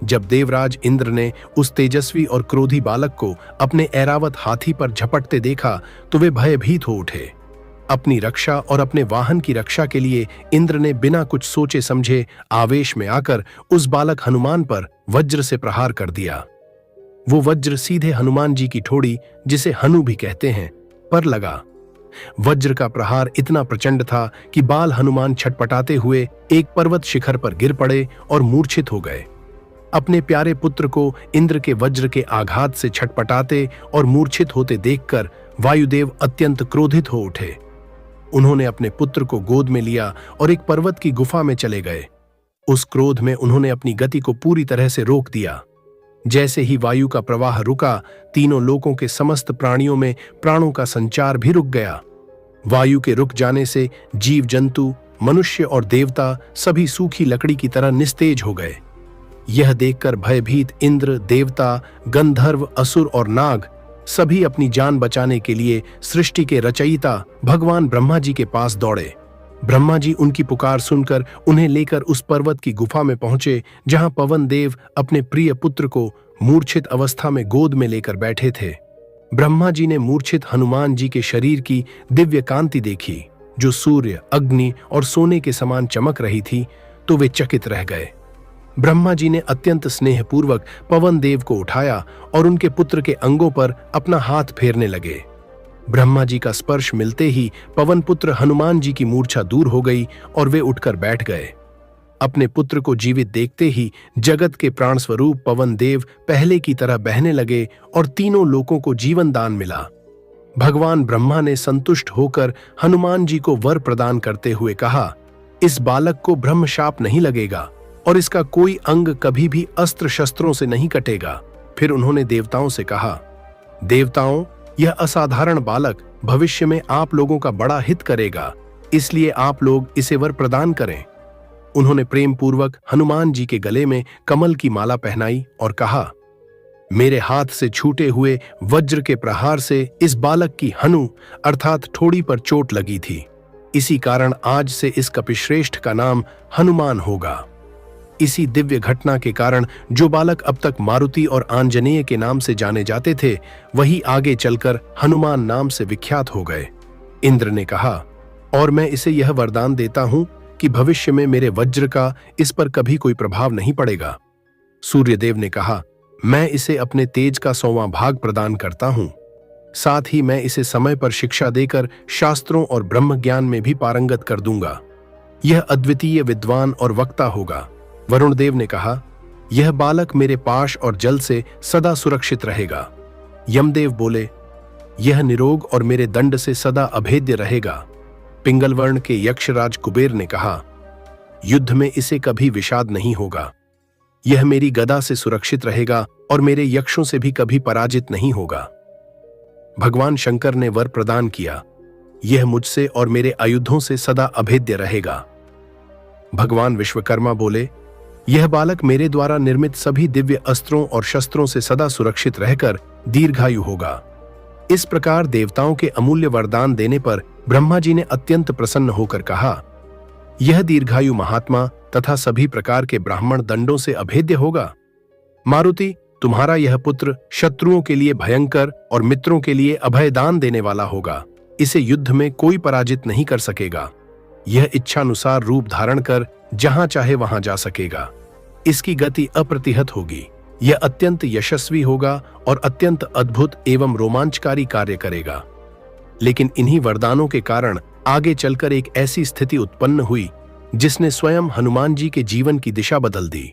जब देवराज इंद्र ने उस तेजस्वी और क्रोधी बालक को अपने ऐरावत हाथी पर झपटते देखा तो वे भयभीत हो उठे। अपनी रक्षा और अपने वाहन की रक्षा के लिए इंद्र ने बिना कुछ सोचे समझे आवेश में आकर उस बालक हनुमान पर वज्र से प्रहार कर दिया। वो वज्र सीधे हनुमान जी की ठोड़ी, जिसे हनु भी कहते हैं, पर लगा। वज्र का प्रहार इतना प्रचंड था कि बाल हनुमान छटपटाते हुए एक पर्वत शिखर पर गिर पड़े और मूर्छित हो गए। अपने प्यारे पुत्र को इंद्र के वज्र के आघात से छटपटाते और मूर्छित होते देखकर वायुदेव अत्यंत क्रोधित हो उठे। उन्होंने अपने पुत्र को गोद में लिया और एक पर्वत की गुफा में चले गए। उस क्रोध में उन्होंने अपनी गति को पूरी तरह से रोक दिया। जैसे ही वायु का प्रवाह रुका, तीनों लोकों के समस्त प्राणियों में प्राणों का संचार भी रुक गया। वायु के रुक जाने से जीव जंतु, मनुष्य और देवता सभी सूखी लकड़ी की तरह निस्तेज हो गए। यह देखकर भयभीत इंद्र, देवता, गंधर्व, असुर और नाग सभी अपनी जान बचाने के लिए सृष्टि के रचयिता भगवान ब्रह्मा जी के पास दौड़े। ब्रह्मा जी उनकी पुकार सुनकर उन्हें लेकर उस पर्वत की गुफा में पहुंचे, जहां पवन देव अपने प्रिय पुत्र को मूर्छित अवस्था में गोद में लेकर बैठे थे। ब्रह्मा जी ने मूर्छित हनुमान जी के शरीर की दिव्य कांति देखी, जो सूर्य, अग्नि और सोने के समान चमक रही थी, तो वे चकित रह गए। ब्रह्मा जी ने अत्यंत स्नेहपूर्वक पवन देव को उठाया और उनके पुत्र के अंगों पर अपना हाथ फेरने लगे। ब्रह्मा जी का स्पर्श मिलते ही पवन पुत्र हनुमान जी की मूर्छा दूर हो गई और वे उठकर बैठ गए। अपने पुत्र को जीवित देखते ही जगत के प्राण स्वरूप पवन देव पहले की तरह बहने लगे और तीनों लोकों को जीवन दान मिला। भगवान ब्रह्मा ने संतुष्ट होकर हनुमान जी को वर प्रदान करते हुए कहा, इस बालक को ब्रह्म शाप नहीं लगेगा और इसका कोई अंग कभी भी अस्त्र शस्त्रों से नहीं कटेगा। फिर उन्होंने देवताओं से कहा, देवताओं, यह असाधारण बालक भविष्य में आप लोगों का बड़ा हित करेगा, इसलिए आप लोग इसे वर प्रदान करें। उन्होंने प्रेम पूर्वक हनुमान जी के गले में कमल की माला पहनाई और कहा, मेरे हाथ से छूटे हुए वज्र के प्रहार से इस बालक की हनु अर्थात ठोड़ी पर चोट लगी थी। इसी कारण आज से इस कपिश्रेष्ठ का नाम हनुमान होगा। इसी दिव्य घटना के कारण जो बालक अब तक मारुति और आंजनेय के नाम से जाने जाते थे, वही आगे चलकर हनुमान नाम से विख्यात हो गए। इंद्र ने कहा, और मैं इसे यह वरदान देता हूं कि भविष्य में मेरे वज्र का इस पर कभी कोई प्रभाव नहीं पड़ेगा। सूर्यदेव ने कहा, मैं इसे अपने तेज का 100वां भाग प्रदान करता हूं। साथ ही मैं इसे समय पर शिक्षा देकर शास्त्रों और ब्रह्म ज्ञान में भी पारंगत कर दूंगा। यह अद्वितीय विद्वान और वक्ता होगा। वरुण देव ने कहा, यह बालक मेरे पाश और जल से सदा सुरक्षित रहेगा। यमदेव बोले, यह निरोग और मेरे दंड से सदा अभेद्य रहेगा। पिंगल वर्ण के यक्षराज कुबेर ने कहा, युद्ध में इसे कभी विषाद नहीं होगा। यह मेरी गदा से सुरक्षित रहेगा और मेरे यक्षों से भी कभी पराजित नहीं होगा। भगवान शंकर ने वर प्रदान किया, यह मुझसे और मेरे आयुधों से सदा अभेद्य रहेगा। भगवान विश्वकर्मा बोले, यह बालक मेरे द्वारा निर्मित सभी दिव्य अस्त्रों और शस्त्रों से सदा सुरक्षित रहकर दीर्घायु होगा। इस प्रकार देवताओं के अमूल्य वरदान देने पर ब्रह्मा जी ने अत्यंत प्रसन्न होकर कहा, यह दीर्घायु महात्मा तथा सभी प्रकार के ब्राह्मण दंडों से अभेद्य होगा। मारुति, तुम्हारा यह पुत्र शत्रुओं के लिए भयंकर और मित्रों के लिए अभयदान देने वाला होगा। इसे युद्ध में कोई पराजित नहीं कर सकेगा। यह इच्छानुसार रूप धारण कर जहां चाहे वहां जा सकेगा। इसकी गति अप्रतिहत होगी। यह अत्यंत यशस्वी होगा और अत्यंत अद्भुत एवं रोमांचकारी कार्य करेगा। लेकिन इन्हीं वरदानों के कारण आगे चलकर एक ऐसी स्थिति उत्पन्न हुई जिसने स्वयं हनुमान जी के जीवन की दिशा बदल दी।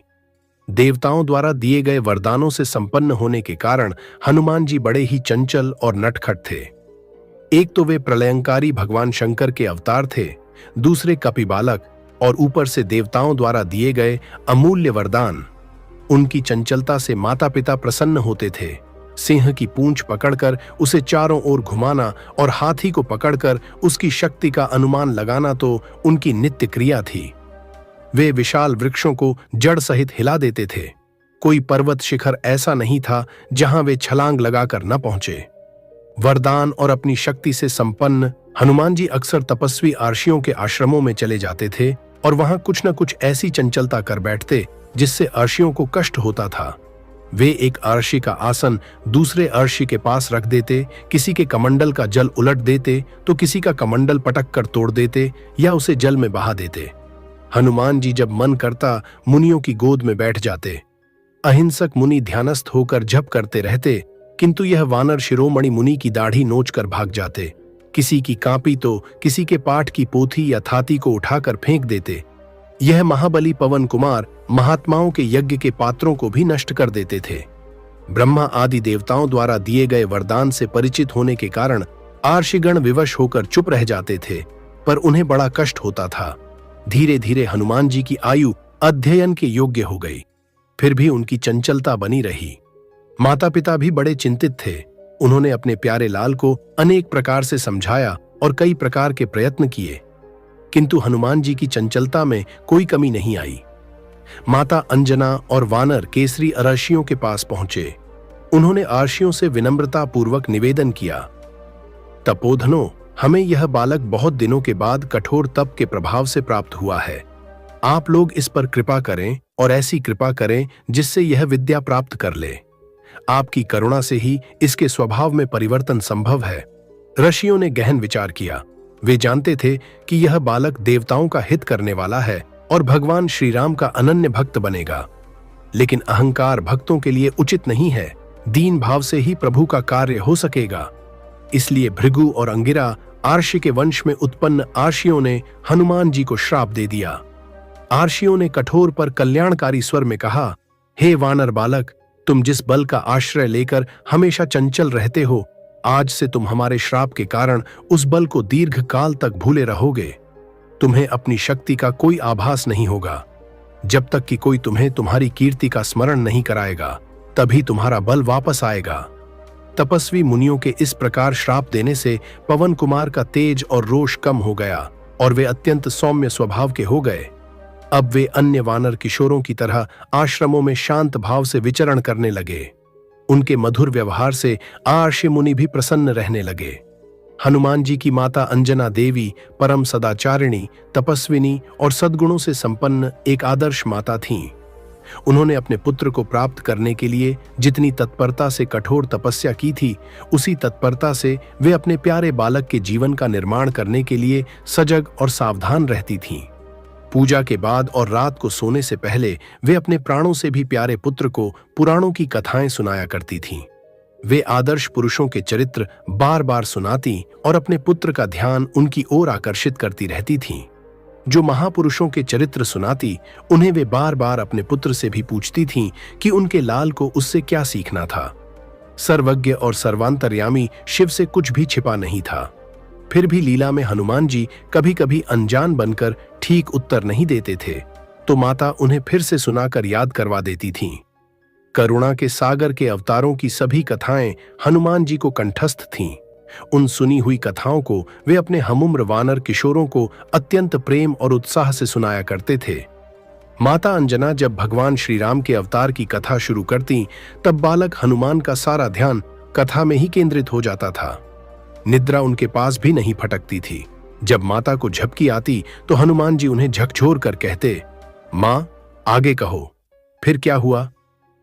देवताओं द्वारा दिए गए वरदानों से संपन्न होने के कारण हनुमान जी बड़े ही चंचल और नटखट थे। एक तो वे प्रलयंकारी भगवान शंकर के अवतार थे, दूसरे कपि बालक और ऊपर से देवताओं द्वारा दिए गए अमूल्य वरदान। उनकी चंचलता से माता पिता प्रसन्न होते थे। सिंह की पूंछ पकड़कर उसे चारों ओर घुमाना और हाथी को पकड़कर उसकी शक्ति का अनुमान लगाना तो उनकी नित्य क्रिया थी। वे विशाल वृक्षों को जड़ सहित हिला देते थे। कोई पर्वत शिखर ऐसा नहीं था जहां वे छलांग लगाकर न पहुंचे। वरदान और अपनी शक्ति से संपन्न हनुमान जी अक्सर तपस्वी आर्षियों के आश्रमों में चले जाते थे और वहां कुछ न कुछ ऐसी चंचलता कर बैठते जिससे अर्षियों को कष्ट होता था। वे एक अर्षि का आसन दूसरे अर्षि के पास रख देते, किसी के कमंडल का जल उलट देते तो किसी का कमंडल पटक कर तोड़ देते या उसे जल में बहा देते। हनुमान जी जब मन करता मुनियों की गोद में बैठ जाते। अहिंसक मुनि ध्यानस्थ होकर जप करते रहते, किंतु यह वानर शिरोमणि मुनि की दाढ़ी नोचकर भाग जाते। किसी की कांपी तो किसी के पाठ की पोथी या थाती को उठाकर फेंक देते। यह महाबली पवन कुमार महात्माओं के यज्ञ के पात्रों को भी नष्ट कर देते थे। ब्रह्मा आदि देवताओं द्वारा दिए गए वरदान से परिचित होने के कारण आर्षिगण विवश होकर चुप रह जाते थे, पर उन्हें बड़ा कष्ट होता था। धीरे धीरे हनुमान जी की आयु अध्ययन के योग्य हो गई, फिर भी उनकी चंचलता बनी रही। माता पिता भी बड़े चिंतित थे। उन्होंने अपने प्यारे लाल को अनेक प्रकार से समझाया और कई प्रकार के प्रयत्न किए, किंतु हनुमान जी की चंचलता में कोई कमी नहीं आई। माता अंजना और वानर केसरी अर्षियों के पास पहुंचे। उन्होंने अर्षियों से विनम्रता पूर्वक निवेदन किया, तपोधनो, हमें यह बालक बहुत दिनों के बाद कठोर तप के प्रभाव से प्राप्त हुआ है। आप लोग इस पर कृपा करें और ऐसी कृपा करें जिससे यह विद्या प्राप्त कर ले। आपकी करुणा से ही इसके स्वभाव में परिवर्तन संभव है। ऋषियों ने गहन विचार किया। वे जानते थे कि यह बालक देवताओं का हित करने वाला है और भगवान श्री राम का अनन्य भक्त बनेगा। लेकिन अहंकार भक्तों के लिए उचित नहीं है। दीन भाव से ही प्रभु का कार्य हो सकेगा। इसलिए भृगु और अंगिरा आर्षि के वंश में उत्पन्न आर्षियों ने हनुमान जी को श्राप दे दिया। आर्षियों ने कठोर पर कल्याणकारी स्वर में कहा, हे वानर बालक, तुम जिस बल का आश्रय लेकर हमेशा चंचल रहते हो, आज से तुम हमारे श्राप के कारण उस बल को दीर्घ काल तक भूले रहोगे। तुम्हें अपनी शक्ति का कोई आभास नहीं होगा। जब तक कि कोई तुम्हें तुम्हारी कीर्ति का स्मरण नहीं कराएगा, तभी तुम्हारा बल वापस आएगा। तपस्वी मुनियों के इस प्रकार श्राप देने से पवन कुमार का तेज और रोष कम हो गया और वे अत्यंत सौम्य स्वभाव के हो गए। अब वे अन्य वानर किशोरों की तरह आश्रमों में शांत भाव से विचरण करने लगे। उनके मधुर व्यवहार से आर्षि मुनि भी प्रसन्न रहने लगे। हनुमान जी की माता अंजना देवी परम सदाचारिणी, तपस्विनी और सद्गुणों से संपन्न एक आदर्श माता थीं। उन्होंने अपने पुत्र को प्राप्त करने के लिए जितनी तत्परता से कठोर तपस्या की थी, उसी तत्परता से वे अपने प्यारे बालक के जीवन का निर्माण करने के लिए सजग और सावधान रहती थीं। पूजा के बाद और रात को सोने से पहले वे अपने प्राणों से भी प्यारे पुत्र को पुराणों की कथाएं सुनाया करती थीं। वे आदर्श पुरुषों के चरित्र बार बार सुनाती और अपने पुत्र का ध्यान उनकी ओर आकर्षित करती रहती थीं। जो महापुरुषों के चरित्र सुनाती, उन्हें वे बार बार अपने पुत्र से भी पूछती थीं कि उनके लाल को उससे क्या सीखना था। सर्वज्ञ और सर्वांतर्यामी शिव से कुछ भी छिपा नहीं था। फिर भी लीला में हनुमान जी कभी कभी अनजान बनकर ठीक उत्तर नहीं देते थे, तो माता उन्हें फिर से सुनाकर याद करवा देती थीं। करुणा के सागर के अवतारों की सभी कथाएं हनुमान जी को कंठस्थ थीं। उन सुनी हुई कथाओं को वे अपने हमुम्र वानर किशोरों को अत्यंत प्रेम और उत्साह से सुनाया करते थे। माता अंजना जब भगवान श्री राम के अवतार की कथा शुरू करती, तब बालक हनुमान का सारा ध्यान कथा में ही केंद्रित हो जाता था। निद्रा उनके पास भी नहीं फटकती थी। जब माता को झपकी आती तो हनुमान जी उन्हें झकझोर कर कहते, मां, आगे कहो, फिर क्या हुआ?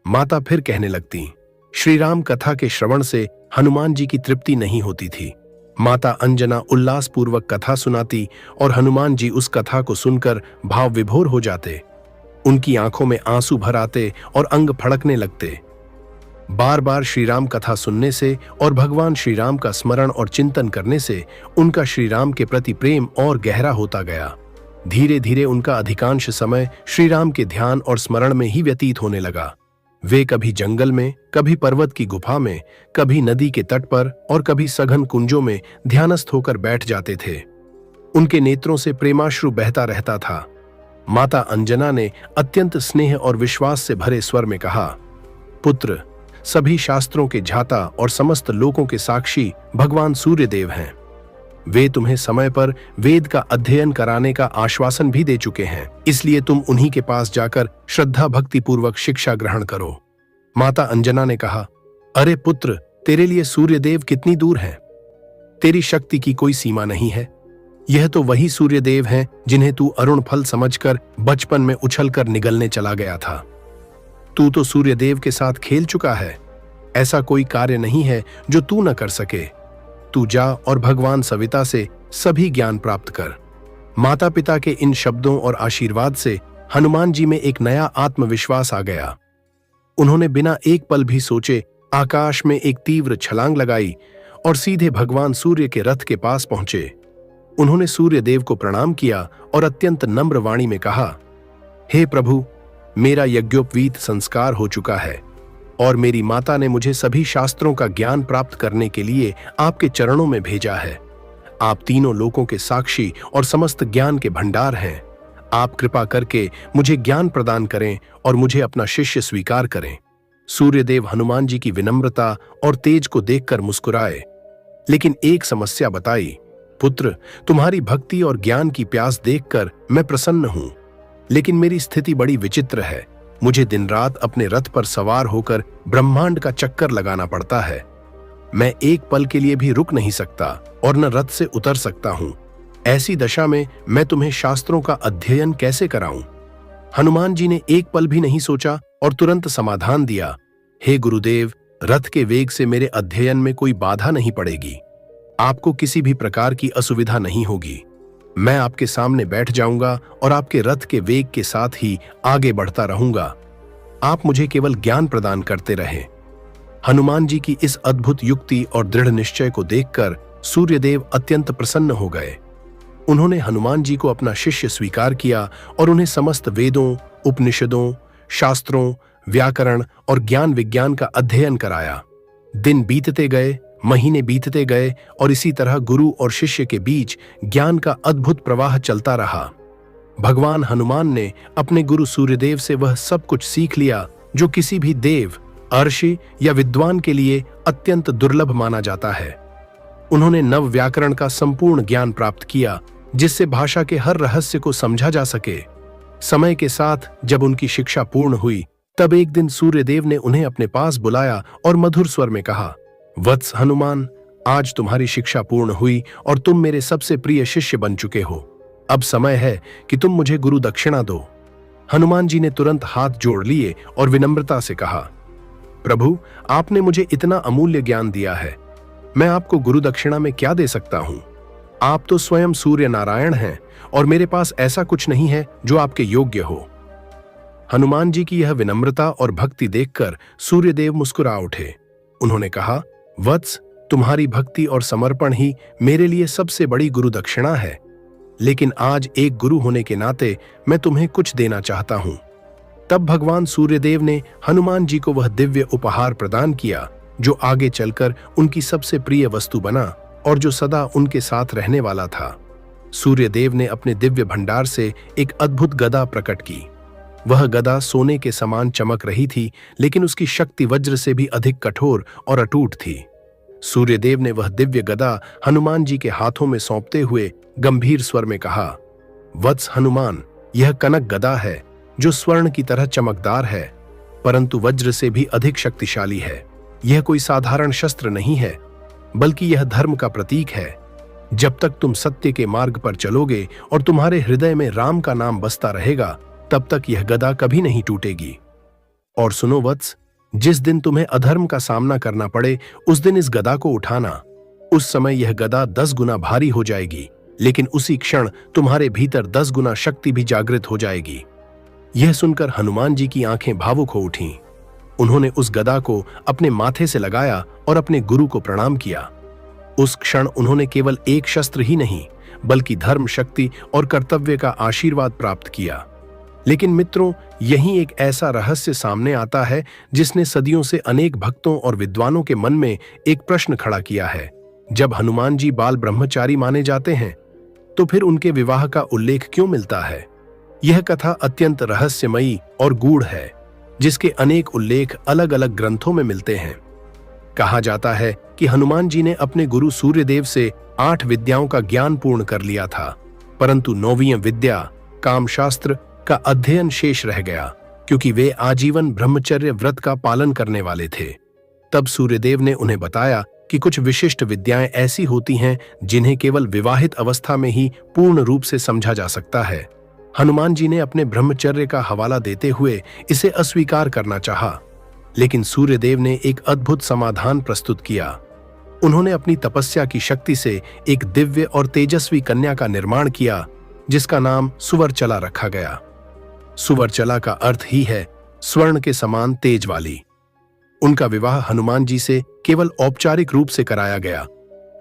माता फिर कहने लगती। श्री राम कथा के श्रवण से हनुमान जी की तृप्ति नहीं होती थी। माता अंजना उल्लासपूर्वक कथा सुनाती और हनुमान जी उस कथा को सुनकर भाव विभोर हो जाते। उनकी आंखों में आंसू भर आते और अंग फड़कने लगते। बार बार श्री राम कथा सुनने से और भगवान श्री राम का स्मरण और चिंतन करने से उनका श्री राम के प्रति प्रेम और गहरा होता गया। धीरे धीरे उनका अधिकांश समय श्री राम के ध्यान और स्मरण में ही व्यतीत होने लगा। वे कभी जंगल में, कभी पर्वत की गुफा में, कभी नदी के तट पर और कभी सघन कुंजों में ध्यानस्थ होकर बैठ जाते थे। उनके नेत्रों से प्रेमाश्रु बहता रहता था। माता अंजना ने अत्यंत स्नेह और विश्वास से भरे स्वर में कहा, पुत्र, सभी शास्त्रों के झाता और समस्त लोकों के साक्षी भगवान सूर्यदेव हैं। वे तुम्हें समय पर वेद का अध्ययन कराने का आश्वासन भी दे चुके हैं, इसलिए तुम उन्हीं के पास जाकर श्रद्धा भक्ति पूर्वक शिक्षा ग्रहण करो। माता अंजना ने कहा, अरे पुत्र, तेरे लिए सूर्यदेव कितनी दूर हैं? तेरी शक्ति की कोई सीमा नहीं है। यह तो वही सूर्यदेव हैं जिन्हें तू अरुण फल समझकर बचपन में उछलकर निगलने चला गया था। तू तो सूर्यदेव के साथ खेल चुका है। ऐसा कोई कार्य नहीं है जो तू न कर सके। तू जा और भगवान सविता से सभी ज्ञान प्राप्त कर। माता पिता के इन शब्दों और आशीर्वाद से हनुमान जी में एक नया आत्मविश्वास आ गया। उन्होंने बिना एक पल भी सोचे आकाश में एक तीव्र छलांग लगाई और सीधे भगवान सूर्य के रथ के पास पहुंचे। उन्होंने सूर्यदेव को प्रणाम किया और अत्यंत नम्र वाणी में कहा, हे प्रभु, मेरा यज्ञोपवीत संस्कार हो चुका है और मेरी माता ने मुझे सभी शास्त्रों का ज्ञान प्राप्त करने के लिए आपके चरणों में भेजा है। आप तीनों लोकों के साक्षी और समस्त ज्ञान के भंडार हैं। आप कृपा करके मुझे ज्ञान प्रदान करें और मुझे अपना शिष्य स्वीकार करें। सूर्यदेव हनुमान जी की विनम्रता और तेज को देखकर मुस्कुराए, लेकिन एक समस्या बताई। पुत्र, तुम्हारी भक्ति और ज्ञान की प्यास देखकर मैं प्रसन्न हूं, लेकिन मेरी स्थिति बड़ी विचित्र है। मुझे दिन रात अपने रथ पर सवार होकर ब्रह्मांड का चक्कर लगाना पड़ता है। मैं एक पल के लिए भी रुक नहीं सकता और न रथ से उतर सकता हूं। ऐसी दशा में मैं तुम्हें शास्त्रों का अध्ययन कैसे कराऊं? हनुमान जी ने एक पल भी नहीं सोचा और तुरंत समाधान दिया, हे गुरुदेव, रथ के वेग से मेरे अध्ययन में कोई बाधा नहीं पड़ेगी। आपको किसी भी प्रकार की असुविधा नहीं होगी। मैं आपके सामने बैठ जाऊंगा और आपके रथ के वेग के साथ ही आगे बढ़ता रहूंगा। आप मुझे केवल ज्ञान प्रदान करते रहें। हनुमान जी की इस अद्भुत युक्ति और दृढ़ निश्चय को देखकर सूर्यदेव अत्यंत प्रसन्न हो गए। उन्होंने हनुमान जी को अपना शिष्य स्वीकार किया और उन्हें समस्त वेदों, उपनिषदों, शास्त्रों, व्याकरण और ज्ञान विज्ञान का अध्ययन कराया। दिन बीतते गए, महीने बीतते गए और इसी तरह गुरु और शिष्य के बीच ज्ञान का अद्भुत प्रवाह चलता रहा। भगवान हनुमान ने अपने गुरु सूर्यदेव से वह सब कुछ सीख लिया जो किसी भी देव, अर्षि या विद्वान के लिए अत्यंत दुर्लभ माना जाता है। उन्होंने नव व्याकरण का संपूर्ण ज्ञान प्राप्त किया, जिससे भाषा के हर रहस्य को समझा जा सके। समय के साथ जब उनकी शिक्षा पूर्ण हुई, तब एक दिन सूर्यदेव ने उन्हें अपने पास बुलाया और मधुर स्वर में कहा, वत्स हनुमान, आज तुम्हारी शिक्षा पूर्ण हुई और तुम मेरे सबसे प्रिय शिष्य बन चुके हो। अब समय है कि तुम मुझे गुरु दक्षिणा दो। हनुमान जी ने तुरंत हाथ जोड़ लिए और विनम्रता से कहा, प्रभु, आपने मुझे इतना अमूल्य ज्ञान दिया है, मैं आपको गुरु दक्षिणा में क्या दे सकता हूं? आप तो स्वयं सूर्य नारायण हैं और मेरे पास ऐसा कुछ नहीं है जो आपके योग्य हो। हनुमान जी की यह विनम्रता और भक्ति देखकर सूर्यदेव मुस्कुरा उठे। उन्होंने कहा, वत्स, तुम्हारी भक्ति और समर्पण ही मेरे लिए सबसे बड़ी गुरु दक्षिणा है, लेकिन आज एक गुरु होने के नाते मैं तुम्हें कुछ देना चाहता हूं। तब भगवान सूर्यदेव ने हनुमान जी को वह दिव्य उपहार प्रदान किया जो आगे चलकर उनकी सबसे प्रिय वस्तु बना और जो सदा उनके साथ रहने वाला था। सूर्यदेव ने अपने दिव्य भंडार से एक अद्भुत गदा प्रकट की। वह गदा सोने के समान चमक रही थी, लेकिन उसकी शक्ति वज्र से भी अधिक कठोर और अटूट थी। सूर्यदेव ने वह दिव्य गदा हनुमान जी के हाथों में सौंपते हुए गंभीर स्वर में कहा, वत्स हनुमान, यह कनक गदा है जो स्वर्ण की तरह चमकदार है, परंतु वज्र से भी अधिक शक्तिशाली है। यह कोई साधारण शस्त्र नहीं है, बल्कि यह धर्म का प्रतीक है। जब तक तुम सत्य के मार्ग पर चलोगे और तुम्हारे हृदय में राम का नाम बसता रहेगा, तब तक यह गदा कभी नहीं टूटेगी। और सुनो वत्स, जिस दिन तुम्हें अधर्म का सामना करना पड़े, उस दिन इस गदा को उठाना। उस समय यह गदा 10 गुना भारी हो जाएगी, लेकिन उसी क्षण तुम्हारे भीतर 10 गुना शक्ति भी जागृत हो जाएगी। यह सुनकर हनुमान जी की आंखें भावुक हो उठीं। उन्होंने उस गदा को अपने माथे से लगाया और अपने गुरु को प्रणाम किया। उस क्षण उन्होंने केवल एक शस्त्र ही नहीं, बल्कि धर्म, शक्ति और कर्तव्य का आशीर्वाद प्राप्त किया। लेकिन मित्रों, यहीं एक ऐसा रहस्य सामने आता है जिसने सदियों से अनेक भक्तों और विद्वानों के मन में एक प्रश्न खड़ा किया है। जब हनुमान जी बाल ब्रह्मचारी माने जाते हैं, तो फिर उनके विवाह का उल्लेख क्यों मिलता है? यह कथा अत्यंत रहस्यमयी और गूढ़ है, जिसके अनेक उल्लेख अलग अलग ग्रंथों में मिलते हैं। कहा जाता है कि हनुमान जी ने अपने गुरु सूर्यदेव से 8 विद्याओं का ज्ञान पूर्ण कर लिया था, परंतु 9वीं विद्या कामशास्त्र का अध्ययन शेष रह गया, क्योंकि वे आजीवन ब्रह्मचर्य व्रत का पालन करने वाले थे। तब सूर्यदेव ने उन्हें बताया कि कुछ विशिष्ट विद्याएं ऐसी होती हैं जिन्हें केवल विवाहित अवस्था में ही पूर्ण रूप से समझा जा सकता है। हनुमान जी ने अपने ब्रह्मचर्य का हवाला देते हुए इसे अस्वीकार करना चाहा, लेकिन सूर्यदेव ने एक अद्भुत समाधान प्रस्तुत किया। उन्होंने अपनी तपस्या की शक्ति से एक दिव्य और तेजस्वी कन्या का निर्माण किया, जिसका नाम सुवर्चला रखा गया। सुवर्चला का अर्थ ही है स्वर्ण के समान तेज वाली। उनका विवाह हनुमान जी से केवल औपचारिक रूप से कराया गया,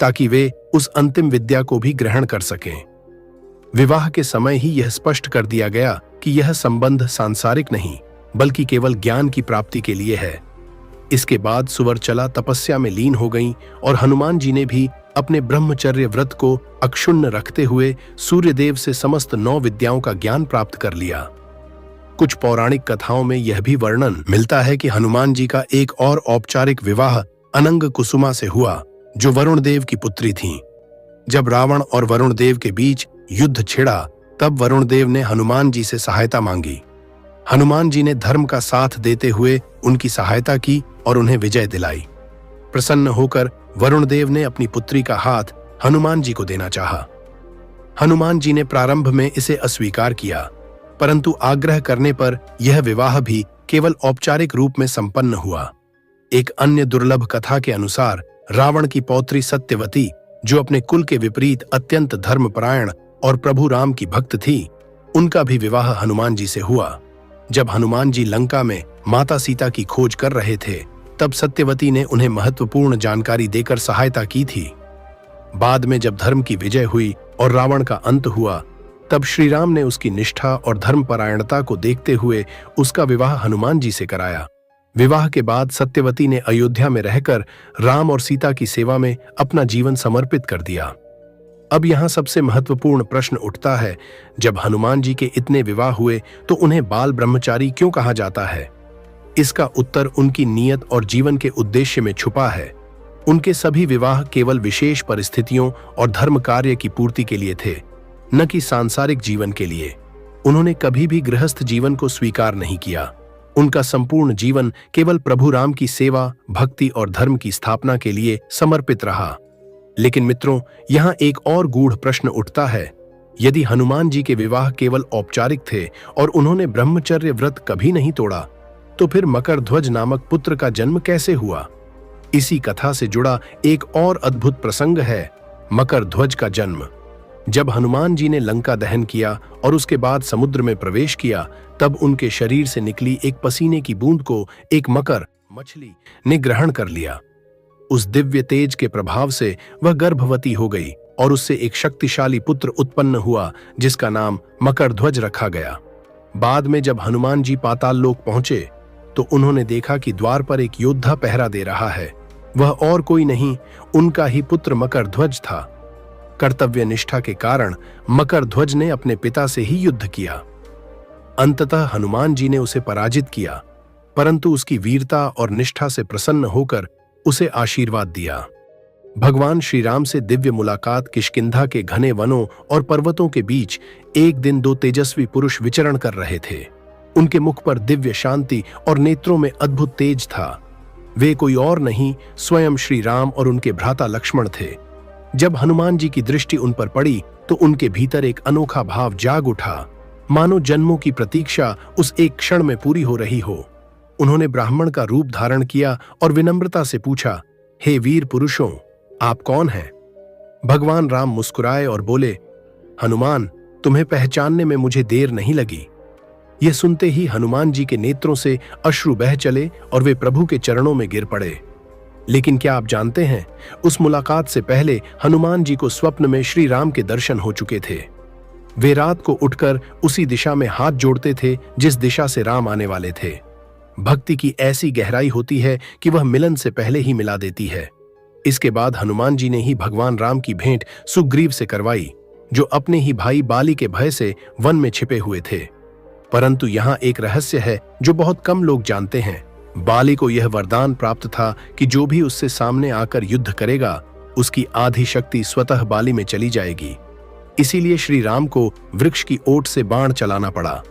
ताकि वे उस अंतिम विद्या को भी ग्रहण कर सकें। विवाह के समय ही यह स्पष्ट कर दिया गया कि यह संबंध सांसारिक नहीं, बल्कि केवल ज्ञान की प्राप्ति के लिए है। इसके बाद सुवर्चला तपस्या में लीन हो गईं और हनुमान जी ने भी अपने ब्रह्मचर्य व्रत को अक्षुण्ण रखते हुए सूर्यदेव से समस्त 9 विद्याओं का ज्ञान प्राप्त कर लिया। कुछ पौराणिक कथाओं में यह भी वर्णन मिलता है कि हनुमान जी का एक और औपचारिक विवाह अनंग कुसुमा से हुआ, जो वरुण देव की पुत्री थीं। जब रावण और वरुण देव के बीच युद्ध छिड़ा, तब वरुण देव ने हनुमान जी से सहायता मांगी। हनुमान जी ने धर्म का साथ देते हुए उनकी सहायता की और उन्हें विजय दिलाई। प्रसन्न होकर वरुण देव ने अपनी पुत्री का हाथ हनुमान जी को देना चाहा। हनुमान जी ने प्रारंभ में इसे अस्वीकार किया, परंतु आग्रह करने पर यह विवाह भी केवल औपचारिक रूप में संपन्न हुआ। एक अन्य दुर्लभ कथा के अनुसार रावण की पौत्री सत्यवती, जो अपने कुल के विपरीत अत्यंत धर्मपरायण और प्रभु राम की भक्त थी, उनका भी विवाह हनुमान जी से हुआ। जब हनुमान जी लंका में माता सीता की खोज कर रहे थे, तब सत्यवती ने उन्हें महत्वपूर्ण जानकारी देकर सहायता की थी। बाद में जब धर्म की विजय हुई और रावण का अंत हुआ, तब श्री राम ने उसकी निष्ठा और धर्मपरायणता को देखते हुए उसका विवाह हनुमान जी से कराया। विवाह के बाद सत्यवती ने अयोध्या में रहकर राम और सीता की सेवा में अपना जीवन समर्पित कर दिया। अब यहाँ सबसे महत्वपूर्ण प्रश्न उठता है, जब हनुमान जी के इतने विवाह हुए तो उन्हें बाल ब्रह्मचारी क्यों कहा जाता है? इसका उत्तर उनकी नीयत और जीवन के उद्देश्य में छुपा है। उनके सभी विवाह केवल विशेष परिस्थितियों और धर्म कार्य की पूर्ति के लिए थे, न कि सांसारिक जीवन के लिए। उन्होंने कभी भी गृहस्थ जीवन को स्वीकार नहीं किया। उनका संपूर्ण जीवन केवल प्रभु राम की सेवा, भक्ति और धर्म की स्थापना के लिए समर्पित रहा। लेकिन मित्रों, यहाँ एक और गूढ़ प्रश्न उठता है। यदि हनुमान जी के विवाह केवल औपचारिक थे और उन्होंने ब्रह्मचर्य व्रत कभी नहीं तोड़ा, तो फिर मकर ध्वज नामक पुत्र का जन्म कैसे हुआ? इसी कथा से जुड़ा एक और अद्भुत प्रसंग है, मकर ध्वज का जन्म। जब हनुमान जी ने लंका दहन किया और उसके बाद समुद्र में प्रवेश किया, तब उनके शरीर से निकली एक पसीने की बूंद को एक मकर मछली ने ग्रहण कर लिया। उस दिव्य तेज के प्रभाव से वह गर्भवती हो गई और उससे एक शक्तिशाली पुत्र उत्पन्न हुआ, जिसका नाम मकर ध्वज रखा गया। बाद में जब हनुमान जी पाताल लोक पहुंचे, तो उन्होंने देखा कि द्वार पर एक योद्धा पहरा दे रहा है। वह और कोई नहीं, उनका ही पुत्र मकर ध्वज था। कर्तव्य निष्ठा के कारण मकर ध्वज ने अपने पिता से ही युद्ध किया। अंततः हनुमान जी ने उसे पराजित किया, परंतु उसकी वीरता और निष्ठा से प्रसन्न होकर उसे आशीर्वाद दिया। भगवान श्री राम से दिव्य मुलाकात किष्किंधा के घने वनों और पर्वतों के बीच एक दिन 2 तेजस्वी पुरुष विचरण कर रहे थे। उनके मुख पर दिव्य शांति और नेत्रों में अद्भुत तेज था। वे कोई और नहीं, स्वयं श्री राम और उनके भ्राता लक्ष्मण थे। जब हनुमान जी की दृष्टि उन पर पड़ी, तो उनके भीतर एक अनोखा भाव जाग उठा, मानो जन्मों की प्रतीक्षा उस एक क्षण में पूरी हो रही हो। उन्होंने ब्राह्मण का रूप धारण किया और विनम्रता से पूछा, हे वीर पुरुषों, आप कौन हैं? भगवान राम मुस्कुराए और बोले, हनुमान, तुम्हें पहचानने में मुझे देर नहीं लगी। यह सुनते ही हनुमान जी के नेत्रों से अश्रु बह चले और वे प्रभु के चरणों में गिर पड़े। लेकिन क्या आप जानते हैं, उस मुलाकात से पहले हनुमान जी को स्वप्न में श्री राम के दर्शन हो चुके थे। वे रात को उठकर उसी दिशा में हाथ जोड़ते थे जिस दिशा से राम आने वाले थे। भक्ति की ऐसी गहराई होती है कि वह मिलन से पहले ही मिला देती है। इसके बाद हनुमान जी ने ही भगवान राम की भेंट सुग्रीव से करवाई, जो अपने ही भाई बाली के भय से वन में छिपे हुए थे। परंतु यहाँ एक रहस्य है जो बहुत कम लोग जानते हैं। बाली को यह वरदान प्राप्त था कि जो भी उससे सामने आकर युद्ध करेगा, उसकी आधी शक्ति स्वतः बाली में चली जाएगी। इसीलिए श्री राम को वृक्ष की ओट से बाण चलाना पड़ा।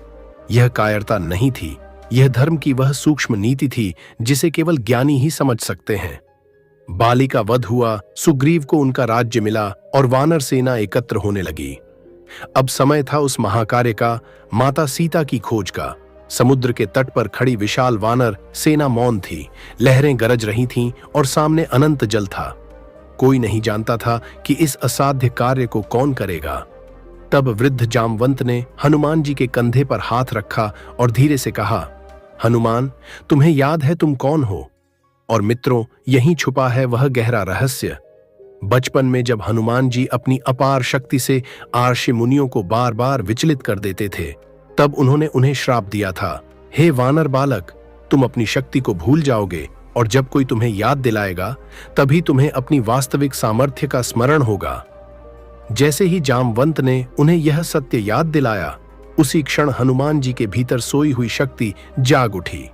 यह कायरता नहीं थी, यह धर्म की वह सूक्ष्म नीति थी जिसे केवल ज्ञानी ही समझ सकते हैं। बाली का वध हुआ, सुग्रीव को उनका राज्य मिला और वानर सेना एकत्र होने लगी। अब समय था उस महाकार्य का, माता सीता की खोज का। समुद्र के तट पर खड़ी विशाल वानर सेना मौन थी, लहरें गरज रही थीं और सामने अनंत जल था। कोई नहीं जानता था कि इस असाध्य कार्य को कौन करेगा। तब वृद्ध जामवंत ने हनुमान जी के कंधे पर हाथ रखा और धीरे से कहा, हनुमान, तुम्हें याद है तुम कौन हो? और मित्रों, यहीं छुपा है वह गहरा रहस्य। बचपन में जब हनुमान जी अपनी अपार शक्ति से आर्षि मुनियों को बार बार विचलित कर देते थे, तब उन्होंने उन्हें श्राप दिया था, हे वानर बालक, तुम अपनी शक्ति को भूल जाओगे और जब कोई तुम्हें याद दिलाएगा तभी तुम्हें अपनी वास्तविक सामर्थ्य का स्मरण होगा। जैसे ही जामवंत ने उन्हें यह सत्य याद दिलाया, उसी क्षण हनुमान जी के भीतर सोई हुई शक्ति जाग उठी।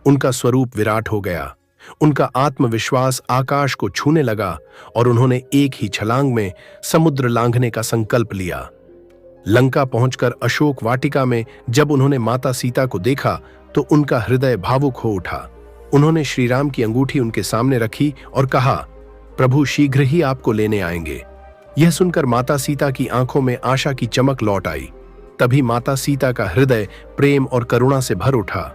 उनका स्वरूप विराट हो गया, उनका आत्मविश्वास आकाश को छूने लगा और उन्होंने एक ही छलांग में समुद्र लांघने का संकल्प लिया। लंका पहुंचकर अशोक वाटिका में जब उन्होंने माता सीता को देखा तो उनका हृदय भावुक हो उठा। उन्होंने श्रीराम की अंगूठी उनके सामने रखी और कहा, प्रभु शीघ्र ही आपको लेने आएंगे। यह सुनकर माता सीता की आंखों में आशा की चमक लौट आई। तभी माता सीता का हृदय प्रेम और करुणा से भर उठा।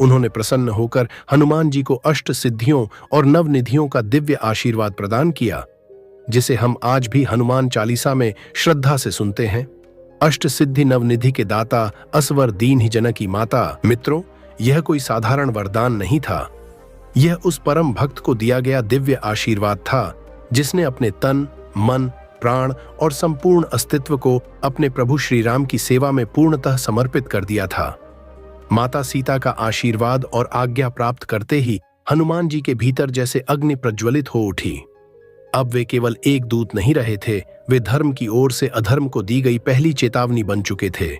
उन्होंने प्रसन्न होकर हनुमान जी को अष्ट सिद्धियों और नवनिधियों का दिव्य आशीर्वाद प्रदान किया, जिसे हम आज भी हनुमान चालीसा में श्रद्धा से सुनते हैं। अष्ट सिद्धि नवनिधि के दाता, असवर दीन ही जनकी माता। मित्रों, यह कोई साधारण वरदान नहीं था, यह उस परम भक्त को दिया गया दिव्य आशीर्वाद था जिसने अपने तन, मन, प्राण और संपूर्ण अस्तित्व को अपने प्रभु श्रीराम की सेवा में पूर्णतः समर्पित कर दिया था। माता सीता का आशीर्वाद और आज्ञा प्राप्त करते ही हनुमान जी के भीतर जैसे अग्नि प्रज्वलित हो उठी। अब वे केवल एक दूत नहीं रहे थे, वे धर्म की ओर से अधर्म को दी गई पहली चेतावनी बन चुके थे।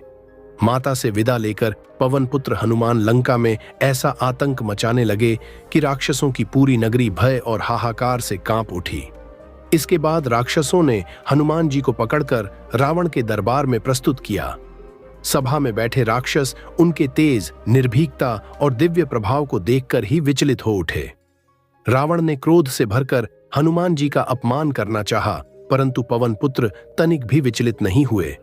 माता से विदा लेकर पवन पुत्र हनुमान लंका में ऐसा आतंक मचाने लगे कि राक्षसों की पूरी नगरी भय और हाहाकार से कांप उठी। इसके बाद राक्षसों ने हनुमान जी को पकड़कर रावण के दरबार में प्रस्तुत किया। सभा में बैठे राक्षस उनके तेज, निर्भीकता और दिव्य प्रभाव को देखकर ही विचलित हो उठे। रावण ने क्रोध से भरकर हनुमान जी का अपमान करना चाहा, परंतु पवन पुत्र तनिक भी विचलित नहीं हुए।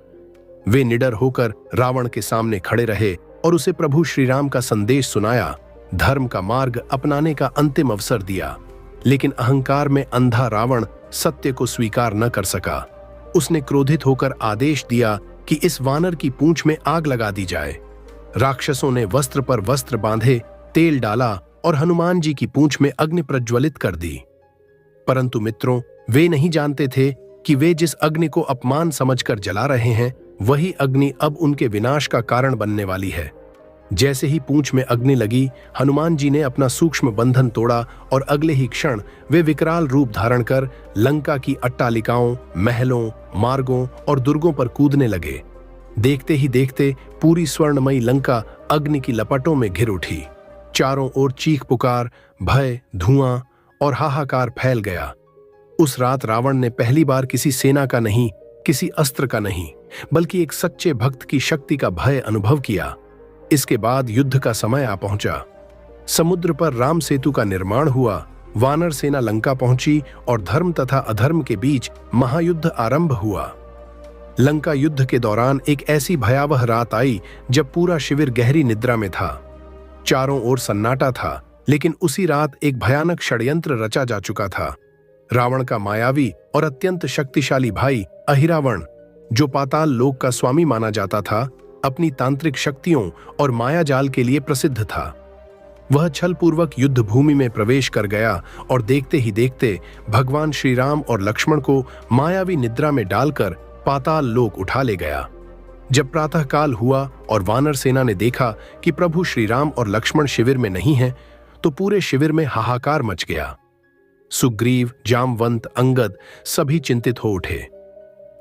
वे निडर होकर रावण के सामने खड़े रहे और उसे प्रभु श्रीराम का संदेश सुनाया, धर्म का मार्ग अपनाने का अंतिम अवसर दिया। लेकिन अहंकार में अंधा रावण सत्य को स्वीकार न कर सका। उसने क्रोधित होकर आदेश दिया कि इस वानर की पूंछ में आग लगा दी जाए। राक्षसों ने वस्त्र पर वस्त्र बांधे, तेल डाला और हनुमान जी की पूंछ में अग्नि प्रज्वलित कर दी। परंतु मित्रों, वे नहीं जानते थे कि वे जिस अग्नि को अपमान समझकर जला रहे हैं, वही अग्नि अब उनके विनाश का कारण बनने वाली है। जैसे ही पूंछ में अग्नि लगी, हनुमान जी ने अपना सूक्ष्म बंधन तोड़ा और अगले ही क्षण वे विकराल रूप धारण कर लंका की अट्टालिकाओं, महलों, मार्गों और दुर्गों पर कूदने लगे। देखते ही देखते पूरी स्वर्णमयी लंका अग्नि की लपटों में घिर उठी। चारों ओर चीख पुकार, भय, धुआं और हाहाकार फैल गया। उस रात रावण ने पहली बार किसी सेना का नहीं, किसी अस्त्र का नहीं, बल्कि एक सच्चे भक्त की शक्ति का भय अनुभव किया। इसके बाद युद्ध का समय आ पहुंचा। समुद्र पर राम सेतु का निर्माण हुआ, वानर सेना लंका पहुंची और धर्म तथा अधर्म के बीच महायुद्ध आरंभ हुआ। लंका युद्ध के दौरान एक ऐसी भयावह रात आई जब पूरा शिविर गहरी निद्रा में था। चारों ओर सन्नाटा था, लेकिन उसी रात एक भयानक षड्यंत्र रचा जा चुका था। रावण का मायावी और अत्यंत शक्तिशाली भाई अहिरावण, जो पाताल लोक का स्वामी माना जाता था, अपनी तांत्रिक शक्तियों और मायाजाल के लिए प्रसिद्ध था। वह छलपूर्वक युद्ध भूमि में प्रवेश कर गया और देखते ही देखते भगवान श्री राम और लक्ष्मण को मायावी निद्रा में डालकर पाताल लोक उठा ले गया। जब प्रातःकाल हुआ और वानर सेना ने देखा कि प्रभु श्री राम और लक्ष्मण शिविर में नहीं हैं, तो पूरे शिविर में हाहाकार मच गया। सुग्रीव, जामवंत, अंगद सभी चिंतित हो उठे।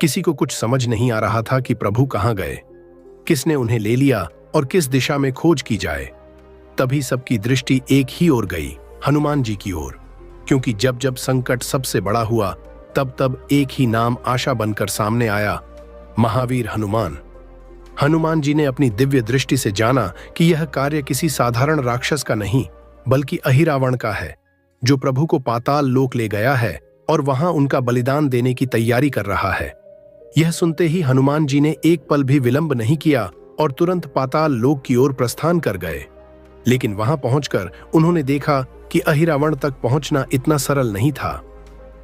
किसी को कुछ समझ नहीं आ रहा था कि प्रभु कहाँ गए, किसने उन्हें ले लिया और किस दिशा में खोज की जाए। तभी सबकी दृष्टि एक ही ओर गई, हनुमान जी की ओर, क्योंकि जब जब संकट सबसे बड़ा हुआ तब तब एक ही नाम आशा बनकर सामने आया, महावीर हनुमान। हनुमान जी ने अपनी दिव्य दृष्टि से जाना कि यह कार्य किसी साधारण राक्षस का नहीं, बल्कि अहिरावण का है, जो प्रभु को पाताल लोक ले गया है और वहां उनका बलिदान देने की तैयारी कर रहा है। यह सुनते ही हनुमान जी ने एक पल भी विलंब नहीं किया और तुरंत पाताल लोक की ओर प्रस्थान कर गए। लेकिन वहां पहुंचकर उन्होंने देखा कि अहिरावण तक पहुंचना इतना सरल नहीं था।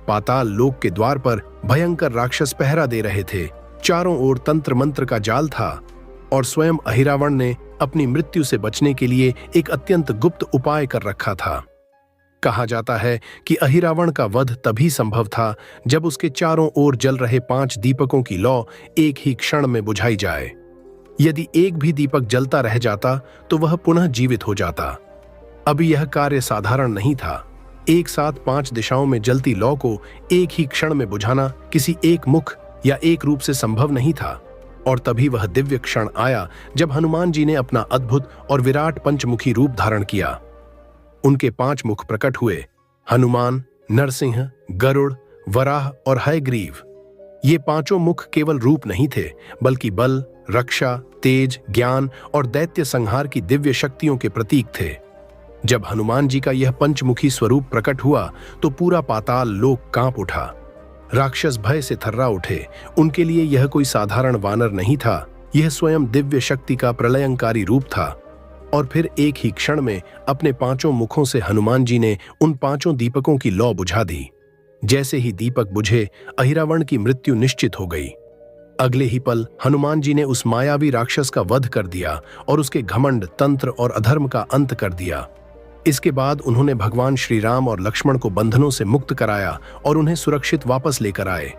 पाताल लोक के द्वार पर भयंकर राक्षस पहरा दे रहे थे। चारों ओर तंत्र मंत्र का जाल था और स्वयं अहिरावण ने अपनी मृत्यु से बचने के लिए एक अत्यंत गुप्त उपाय कर रखा था। कहा जाता है कि अहिरावण का वध तभी संभव था जब उसके चारों ओर जल रहे 5 दीपकों की लौ एक ही क्षण में बुझाई जाए। यदि एक भी दीपक जलता रह जाता तो वह पुनः जीवित हो जाता। अभी यह कार्य साधारण नहीं था। एक साथ 5 दिशाओं में जलती लौ को एक ही क्षण में बुझाना किसी एक मुख या एक रूप से संभव नहीं था। और तभी वह दिव्य क्षण आया जब हनुमान जी ने अपना अद्भुत और विराट पंचमुखी रूप धारण किया। उनके 5 मुख प्रकट हुए: हनुमान, नरसिंह, गरुड़, वराह और हयग्रीव। ये 5 मुख केवल रूप नहीं थे, बल्कि बल, रक्षा, तेज, ज्ञान और दैत्य संहार की दिव्य शक्तियों के प्रतीक थे। जब हनुमान जी का यह पंचमुखी स्वरूप प्रकट हुआ तो पूरा पाताल लोक कांप उठा। राक्षस भय से थर्रा उठे। उनके लिए यह कोई साधारण वानर नहीं था, यह स्वयं दिव्य शक्ति का प्रलयंकारी रूप था। और फिर एक ही क्षण में अपने 5 मुखों से हनुमान जी ने उन 5 दीपकों की लौ बुझा दी। जैसे ही दीपक बुझे, अहिरावण की मृत्यु निश्चित हो गई। अगले ही पल हनुमान जी ने उस मायावी राक्षस का वध कर दिया और उसके घमंड, तंत्र और अधर्म का अंत कर दिया। इसके बाद उन्होंने भगवान श्री राम और लक्ष्मण को बंधनों से मुक्त कराया और उन्हें सुरक्षित वापस लेकर आए।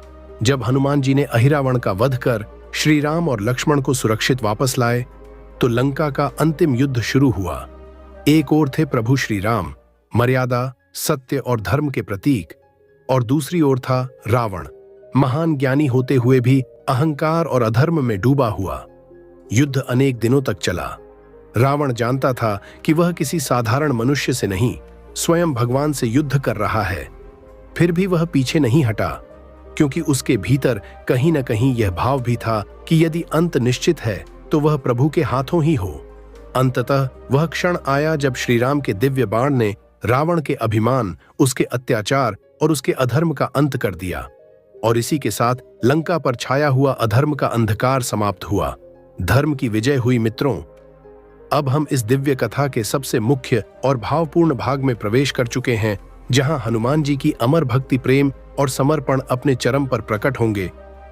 जब हनुमान जी ने अहिरावण का वध कर श्री राम और लक्ष्मण को सुरक्षित वापस लाए तो लंका का अंतिम युद्ध शुरू हुआ। एक ओर थे प्रभु श्री राम, मर्यादा, सत्य और धर्म के प्रतीक, और दूसरी ओर था रावण, महान ज्ञानी होते हुए भी अहंकार और अधर्म में डूबा हुआ। युद्ध अनेक दिनों तक चला। रावण जानता था कि वह किसी साधारण मनुष्य से नहीं, स्वयं भगवान से युद्ध कर रहा है। फिर भी वह पीछे नहीं हटा, क्योंकि उसके भीतर कहीं न कहीं यह भाव भी था कि यदि अंत निश्चित है तो वह प्रभु के हाथों ही हो। अंततः वह क्षण आया जब श्री राम के दिव्य बाण ने रावण के अभिमान, उसके अत्याचार और उसके अधर्म का अंत कर दिया। और इसी के साथ लंका पर छाया हुआ अधर्म का अंधकार समाप्त हुआ। धर्म की विजय हुई। मित्रों, अब हम इस दिव्य कथा के सबसे मुख्य और भावपूर्ण भाग में प्रवेश कर चुके हैं, जहां हनुमान जी की अमर भक्ति, प्रेम और समर्पण अपने चरम पर प्रकट होंगे।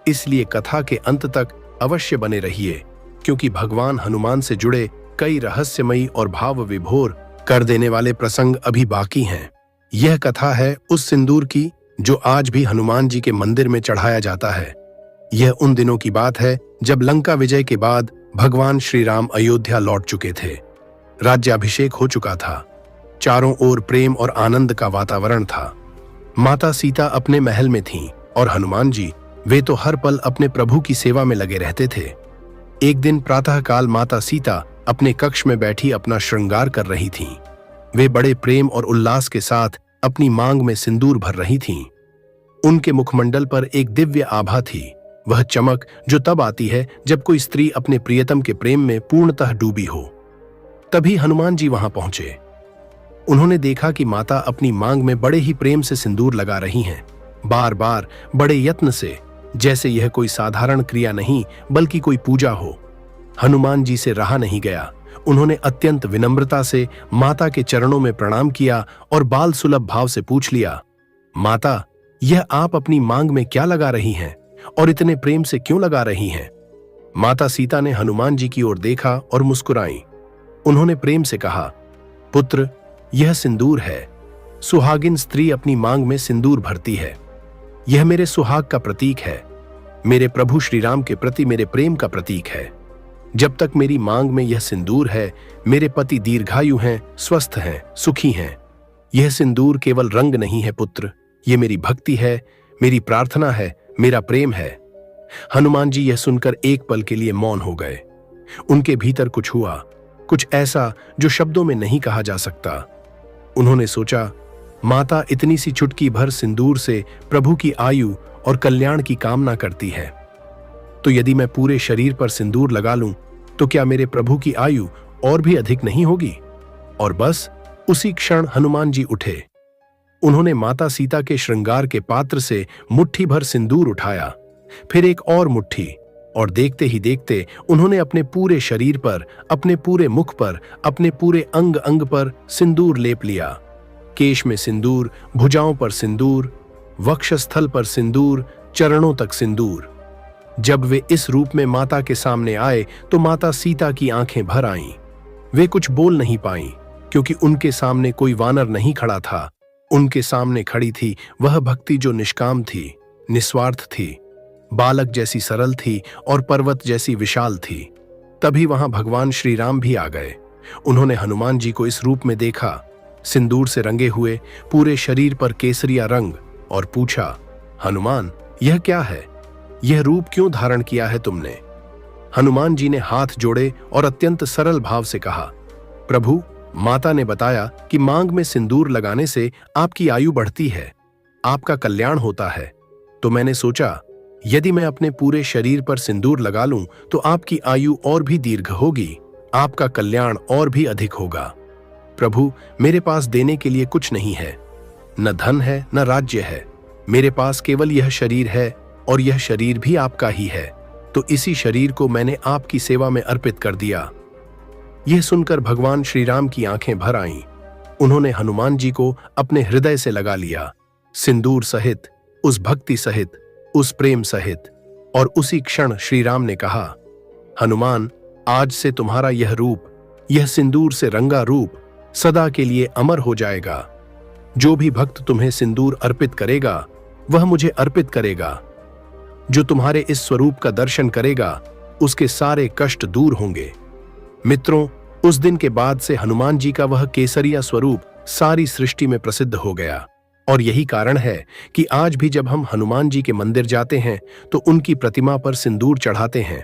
इसलिए कथा के अंत तक अवश्य बने रहिए, क्योंकि भगवान हनुमान से जुड़े कई रहस्यमयी और भाव विभोर कर देने वाले प्रसंग अभी बाकी हैं। यह कथा है उस सिंदूर की जो आज भी हनुमान जी के मंदिर में चढ़ाया जाता है। यह उन दिनों की बात है जब लंका विजय के बाद भगवान श्री राम अयोध्या लौट चुके थे। राज्याभिषेक हो चुका था। चारों ओर प्रेम और आनंद का वातावरण था। माता सीता अपने महल में थीं और हनुमान जी, वे तो हर पल अपने प्रभु की सेवा में लगे रहते थे। एक दिन प्रातःकाल माता सीता अपने कक्ष में बैठी अपना श्रृंगार कर रही थीं। वे बड़े प्रेम और उल्लास के साथ अपनी मांग में सिंदूर भर रही थीं। उनके मुखमंडल पर एक दिव्य आभा थी, वह चमक जो तब आती है जब कोई स्त्री अपने प्रियतम के प्रेम में पूर्णतः डूबी हो। तभी हनुमान जी वहां पहुंचे। उन्होंने देखा कि माता अपनी मांग में बड़े ही प्रेम से सिंदूर लगा रही हैं, बार बार बड़े यत्न से, जैसे यह कोई साधारण क्रिया नहीं बल्कि कोई पूजा हो। हनुमान जी से रहा नहीं गया। उन्होंने अत्यंत विनम्रता से माता के चरणों में प्रणाम किया और बाल सुलभ भाव से पूछ लिया, माता, यह आप अपनी मांग में क्या लगा रही हैं और इतने प्रेम से क्यों लगा रही हैं? माता सीता ने हनुमान जी की ओर देखा और मुस्कुराई। उन्होंने प्रेम से कहा, पुत्र, यह सिंदूर है। सुहागिन स्त्री अपनी मांग में सिंदूर भरती है। यह मेरे सुहाग का प्रतीक है, मेरे प्रभु श्री राम के प्रति मेरे प्रेम का प्रतीक है। जब तक मेरी मांग में यह सिंदूर है, मेरे पति दीर्घायु हैं, स्वस्थ हैं, सुखी हैं। यह सिंदूर केवल रंग नहीं है पुत्र, ये मेरी भक्ति है, मेरी प्रार्थना है, मेरा प्रेम है। हनुमान जी यह सुनकर एक पल के लिए मौन हो गए। उनके भीतर कुछ हुआ, कुछ ऐसा जो शब्दों में नहीं कहा जा सकता। उन्होंने सोचा, माता इतनी सी चुटकी भर सिंदूर से प्रभु की आयु और कल्याण की कामना करती है, तो यदि मैं पूरे शरीर पर सिंदूर लगा लूं तो क्या मेरे प्रभु की आयु और भी अधिक नहीं होगी? और बस उसी क्षण हनुमान जी उठे। उन्होंने माता सीता के श्रृंगार के पात्र से मुट्ठी भर सिंदूर उठाया फिर एक और मुट्ठी, और देखते ही देखते उन्होंने अपने पूरे शरीर पर, अपने पूरे मुख पर, अपने पूरे अंग अंग पर सिंदूर लेप लिया। केश में सिंदूर, भुजाओं पर सिंदूर, वक्षस्थल पर सिंदूर, चरणों तक सिंदूर। जब वे इस रूप में माता के सामने आए तो माता सीता की आंखें भर आईं। वे कुछ बोल नहीं पाईं, क्योंकि उनके सामने कोई वानर नहीं खड़ा था। उनके सामने खड़ी थी वह भक्ति जो निष्काम थी, निस्वार्थ थी, बालक जैसी सरल थी और पर्वत जैसी विशाल थी। तभी वहां भगवान श्री राम भी आ गए। उन्होंने हनुमान जी को इस रूप में देखा, सिंदूर से रंगे हुए, पूरे शरीर पर केसरिया रंग, और पूछा, हनुमान, यह क्या है? यह रूप क्यों धारण किया है तुमने? हनुमान जी ने हाथ जोड़े और अत्यंत सरल भाव से कहा, प्रभु, माता ने बताया कि मांग में सिंदूर लगाने से आपकी आयु बढ़ती है, आपका कल्याण होता है। तो मैंने सोचा, यदि मैं अपने पूरे शरीर पर सिंदूर लगा लूं तो आपकी आयु और भी दीर्घ होगी, आपका कल्याण और भी अधिक होगा। प्रभु, मेरे पास देने के लिए कुछ नहीं है, न धन है न राज्य है, मेरे पास केवल यह शरीर है, और यह शरीर भी आपका ही है, तो इसी शरीर को मैंने आपकी सेवा में अर्पित कर दिया। यह सुनकर भगवान श्री राम की आंखें भर आईं। उन्होंने हनुमान जी को अपने हृदय से लगा लिया, सिंदूर सहित, उस भक्ति सहित, उस प्रेम सहित। और उसी क्षण श्री राम ने कहा, हनुमान, आज से तुम्हारा यह रूप, यह सिंदूर से रंगा रूप सदा के लिए अमर हो जाएगा। जो भी भक्त तुम्हें सिंदूर अर्पित करेगा वह मुझे अर्पित करेगा। जो तुम्हारे इस स्वरूप का दर्शन करेगा उसके सारे कष्ट दूर होंगे। मित्रों, उस दिन के बाद से हनुमान जी का वह केसरिया स्वरूप सारी सृष्टि में प्रसिद्ध हो गया। और यही कारण है कि आज भी जब हम हनुमान जी के मंदिर जाते हैं तो उनकी प्रतिमा पर सिंदूर चढ़ाते हैं।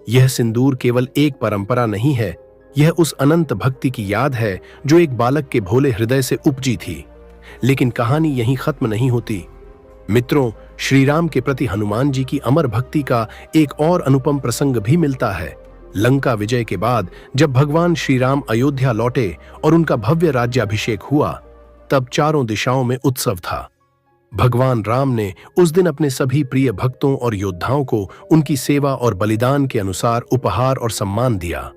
यह सिंदूर केवल एक परंपरा नहीं है, यह उस अनंत भक्ति की याद है जो एक बालक के भोले हृदय से उपजी थी। लेकिन कहानी यहीं खत्म नहीं होती। मित्रों, श्री राम के प्रति हनुमान जी की अमर भक्ति का एक और अनुपम प्रसंग भी मिलता है। लंका विजय के बाद जब भगवान श्री राम अयोध्या लौटे और उनका भव्य राज्याभिषेक हुआ, तब चारों दिशाओं में उत्सव था। भगवान राम ने उस दिन अपने सभी प्रिय भक्तों और योद्धाओं को उनकी सेवा और बलिदान के अनुसार उपहार और सम्मान दिया।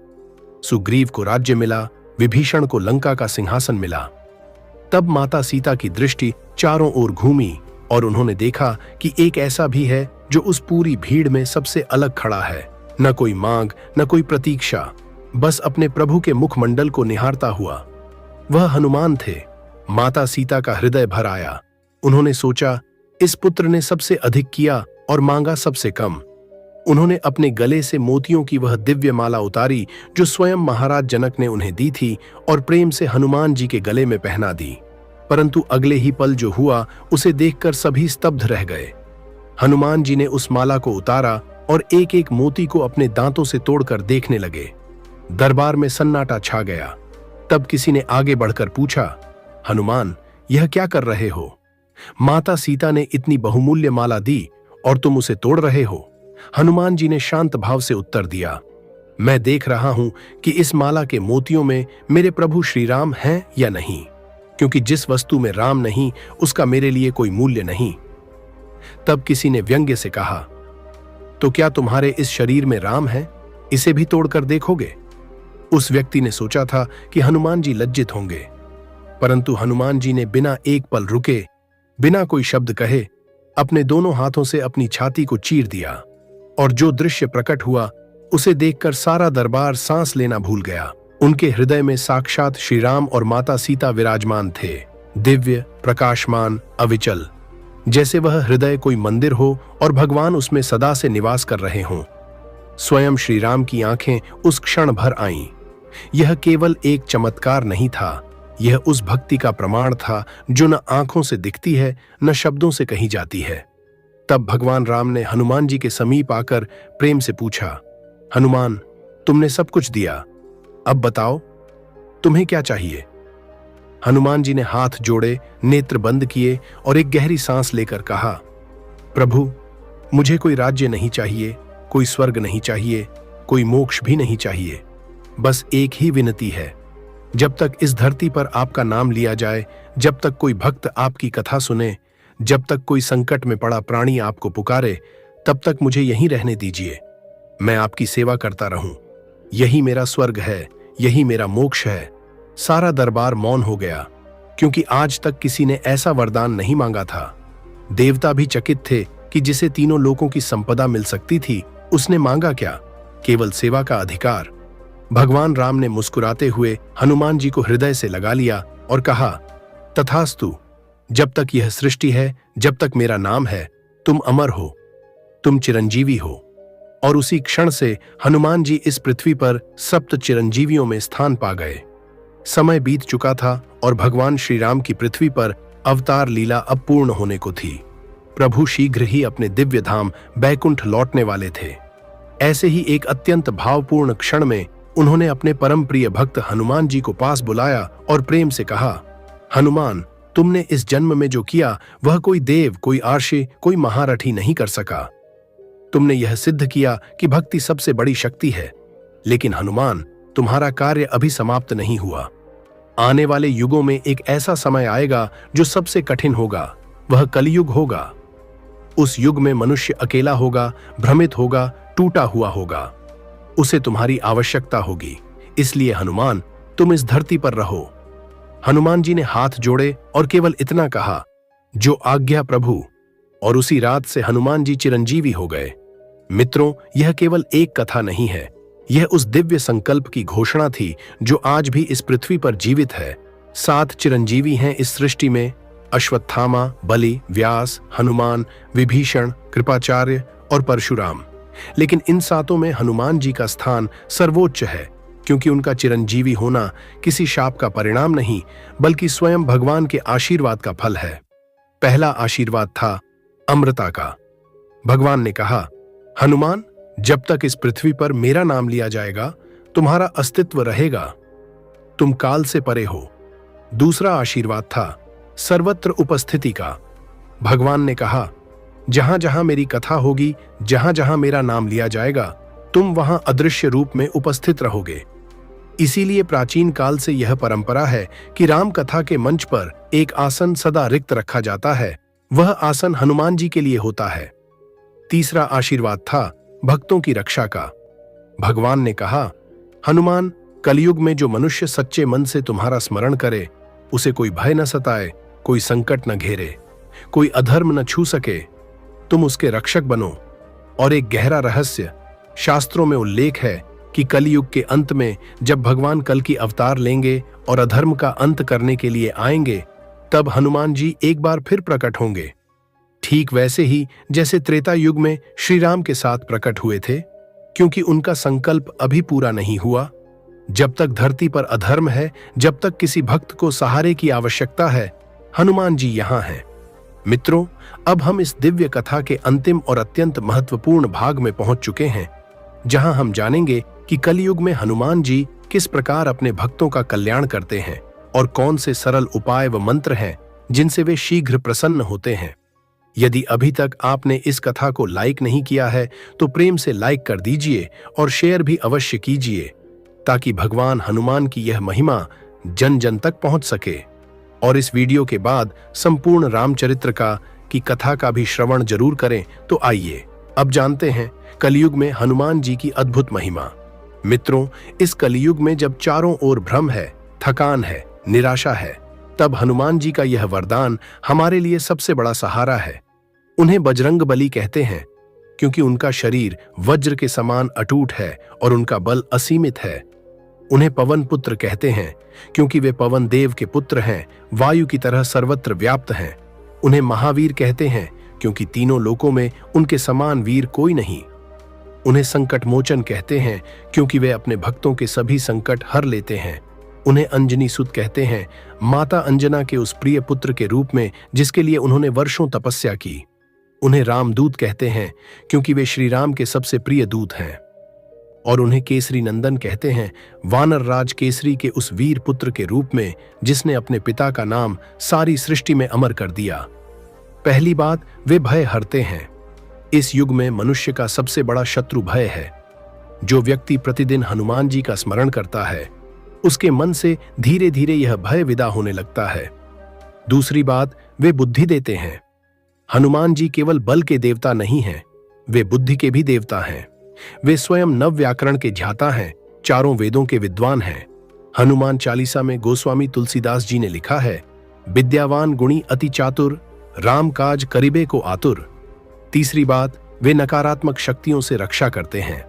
सुग्रीव को राज्य मिला, विभीषण को लंका का सिंहासन मिला। तब माता सीता की दृष्टि चारों ओर घूमी और उन्होंने देखा कि एक ऐसा भी है जो उस पूरी भीड़ में सबसे अलग खड़ा है। न कोई मांग, न कोई प्रतीक्षा, बस अपने प्रभु के मुखमंडल को निहारता हुआ। वह हनुमान थे। माता सीता का हृदय भर आया। उन्होंने सोचा, इस पुत्र ने सबसे अधिक किया और मांगा सबसे कम। उन्होंने अपने गले से मोतियों की वह दिव्य माला उतारी जो स्वयं महाराज जनक ने उन्हें दी थी और प्रेम से हनुमान जी के गले में पहना दी। परंतु अगले ही पल जो हुआ उसे देखकर सभी स्तब्ध रह गए। हनुमान जी ने उस माला को उतारा और एक एक मोती को अपने दांतों से तोड़कर देखने लगे। दरबार में सन्नाटा छा गया। तब किसी ने आगे बढ़कर पूछा, हनुमान, यह क्या कर रहे हो? माता सीता ने इतनी बहुमूल्य माला दी और तुम उसे तोड़ रहे हो? हनुमान जी ने शांत भाव से उत्तर दिया, मैं देख रहा हूं कि इस माला के मोतियों में मेरे प्रभु श्री राम हैं या नहीं, क्योंकि जिस वस्तु में राम नहीं उसका मेरे लिए कोई मूल्य नहीं। तब किसी ने व्यंग्य से कहा, तो क्या तुम्हारे इस शरीर में राम है? इसे भी तोड़कर देखोगे? उस व्यक्ति ने सोचा था कि हनुमान जी लज्जित होंगे, परंतु हनुमान जी ने बिना एक पल रुके, बिना कोई शब्द कहे, अपने दोनों हाथों से अपनी छाती को चीर दिया। और जो दृश्य प्रकट हुआ उसे देखकर सारा दरबार सांस लेना भूल गया। उनके हृदय में साक्षात श्री राम और माता सीता विराजमान थे, दिव्य, प्रकाशमान, अविचल, जैसे वह हृदय कोई मंदिर हो और भगवान उसमें सदा से निवास कर रहे हों। स्वयं श्री राम की आंखें उस क्षण भर आईं। यह केवल एक चमत्कार नहीं था, यह उस भक्ति का प्रमाण था जो न आंखों से दिखती है न शब्दों से कही जाती है। तब भगवान राम ने हनुमान जी के समीप आकर प्रेम से पूछा, हनुमान, तुमने सब कुछ दिया, अब बताओ तुम्हें क्या चाहिए? हनुमान जी ने हाथ जोड़े, नेत्र बंद किए और एक गहरी सांस लेकर कहा, प्रभु, मुझे कोई राज्य नहीं चाहिए, कोई स्वर्ग नहीं चाहिए, कोई मोक्ष भी नहीं चाहिए। बस एक ही विनती है, जब तक इस धरती पर आपका नाम लिया जाए, जब तक कोई भक्त आपकी कथा सुने, जब तक कोई संकट में पड़ा प्राणी आपको पुकारे, तब तक मुझे यहीं रहने दीजिए। मैं आपकी सेवा करता रहूं। यही मेरा स्वर्ग है, यही मेरा मोक्ष है। सारा दरबार मौन हो गया, क्योंकि आज तक किसी ने ऐसा वरदान नहीं मांगा था। देवता भी चकित थे कि जिसे तीनों लोकों की संपदा मिल सकती थी, उसने मांगा क्या? केवल सेवा का अधिकार। भगवान राम ने मुस्कुराते हुए हनुमान जी को हृदय से लगा लिया और कहा, तथास्तु। जब तक यह सृष्टि है, जब तक मेरा नाम है, तुम अमर हो, तुम चिरंजीवी हो। और उसी क्षण से हनुमान जी इस पृथ्वी पर सप्त चिरंजीवियों में स्थान पा गए। समय बीत चुका था और भगवान श्री राम की पृथ्वी पर अवतार लीला अब पूर्ण होने को थी। प्रभु शीघ्र ही अपने दिव्य धाम बैकुंठ लौटने वाले थे। ऐसे ही एक अत्यंत भावपूर्ण क्षण में उन्होंने अपने परम प्रिय भक्त हनुमान जी को पास बुलाया और प्रेम से कहा, हनुमान, तुमने इस जन्म में जो किया वह कोई देव, कोई आर्षि, कोई महारथी नहीं कर सका। तुमने यह सिद्ध किया कि भक्ति सबसे बड़ी शक्ति है। लेकिन हनुमान, तुम्हारा कार्य अभी समाप्त नहीं हुआ। आने वाले युगों में एक ऐसा समय आएगा जो सबसे कठिन होगा, वह कलियुग होगा। उस युग में मनुष्य अकेला होगा, भ्रमित होगा, टूटा हुआ होगा। उसे तुम्हारी आवश्यकता होगी। इसलिए हनुमान, तुम इस धरती पर रहो। हनुमान जी ने हाथ जोड़े और केवल इतना कहा, जो आज्ञा प्रभु। और उसी रात से हनुमान जी चिरंजीवी हो गए। मित्रों, यह केवल एक कथा नहीं है, यह उस दिव्य संकल्प की घोषणा थी जो आज भी इस पृथ्वी पर जीवित है। 7 चिरंजीवी हैं इस सृष्टि में, अश्वत्थामा, बलि, व्यास, हनुमान, विभीषण, कृपाचार्य और परशुराम। लेकिन इन 7 में हनुमान जी का स्थान सर्वोच्च है, क्योंकि उनका चिरंजीवी होना किसी शाप का परिणाम नहीं, बल्कि स्वयं भगवान के आशीर्वाद का फल है। पहला आशीर्वाद था अमृता का। भगवान ने कहा, हनुमान, जब तक इस पृथ्वी पर मेरा नाम लिया जाएगा, तुम्हारा अस्तित्व रहेगा। तुम काल से परे हो। दूसरा आशीर्वाद था सर्वत्र उपस्थिति का। भगवान ने कहा, जहां जहां मेरी कथा होगी, जहां जहां मेरा नाम लिया जाएगा, तुम वहां अदृश्य रूप में उपस्थित रहोगे। इसीलिए प्राचीन काल से यह परंपरा है कि राम कथा के मंच पर एक आसन सदा रिक्त रखा जाता है। वह आसन हनुमान जी के लिए होता है। तीसरा आशीर्वाद था भक्तों की रक्षा का। भगवान ने कहा, हनुमान, कलयुग में जो मनुष्य सच्चे मन से तुम्हारा स्मरण करे, उसे कोई भय न सताए, कोई संकट न घेरे, कोई अधर्म न छू सके। तुम उसके रक्षक बनो। और एक गहरा रहस्य, शास्त्रों में उल्लेख है कि कलयुग के अंत में जब भगवान कल की अवतार लेंगे और अधर्म का अंत करने के लिए आएंगे, तब हनुमान जी एक बार फिर प्रकट होंगे। ठीक वैसे ही जैसे त्रेता युग में श्री राम के साथ प्रकट हुए थे, क्योंकि उनका संकल्प अभी पूरा नहीं हुआ। जब तक धरती पर अधर्म है, जब तक किसी भक्त को सहारे की आवश्यकता है, हनुमान जी यहां हैं। मित्रों, अब हम इस दिव्य कथा के अंतिम और अत्यंत महत्वपूर्ण भाग में पहुंच चुके हैं, जहां हम जानेंगे कि कलयुग में हनुमान जी किस प्रकार अपने भक्तों का कल्याण करते हैं और कौन से सरल उपाय व मंत्र हैं जिनसे वे शीघ्र प्रसन्न होते हैं। यदि अभी तक आपने इस कथा को लाइक नहीं किया है, तो प्रेम से लाइक कर दीजिए और शेयर भी अवश्य कीजिए, ताकि भगवान हनुमान की यह महिमा जन जन तक पहुंच सके। और इस वीडियो के बाद संपूर्ण रामचरित्र की कथा का भी श्रवण जरूर करें। तो आइए अब जानते हैं कलयुग में हनुमान जी की अद्भुत महिमा। मित्रों, इस कलयुग में जब चारों ओर भ्रम है, थकान है, निराशा है, तब हनुमान जी का यह वरदान हमारे लिए सबसे बड़ा सहारा है। उन्हें बजरंगबली कहते हैं, क्योंकि उनका शरीर वज्र के समान अटूट है और उनका बल असीमित है। उन्हें पवन पुत्र कहते हैं, क्योंकि वे पवन देव के पुत्र हैं, वायु की तरह सर्वत्र व्याप्त हैं। उन्हें महावीर कहते हैं, क्योंकि तीनों लोकों में उनके समान वीर कोई नहीं। उन्हें संकट मोचन कहते हैं, क्योंकि वे अपने भक्तों के सभी संकट हर लेते हैं। उन्हें अंजनी सुत कहते हैं, माता अंजना के उस प्रिय पुत्र के रूप में जिसके लिए उन्होंने वर्षों तपस्या की। उन्हें रामदूत कहते हैं, क्योंकि वे श्री राम के सबसे प्रिय दूत हैं। और उन्हें केसरी नंदन कहते हैं, वानर राज केसरी के उस वीर पुत्र के रूप में जिसने अपने पिता का नाम सारी सृष्टि में अमर कर दिया। पहली बात, वे भय हरते हैं। इस युग में मनुष्य का सबसे बड़ा शत्रु भय है। जो व्यक्ति प्रतिदिन हनुमान जी का स्मरण करता है, उसके मन से धीरे धीरे यह भय विदा होने लगता है। दूसरी बात, वे बुद्धि देते हैं। हनुमान जी केवल बल के देवता नहीं हैं, वे बुद्धि के भी देवता हैं। वे स्वयं नव व्याकरण के ध्याता हैं, चारों वेदों के विद्वान हैं। हनुमान चालीसा में गोस्वामी तुलसीदास जी ने लिखा है, विद्यावान गुणी अति चातुर, राम काज करिबे को आतुर। तीसरी बात, वे नकारात्मक शक्तियों से रक्षा करते हैं।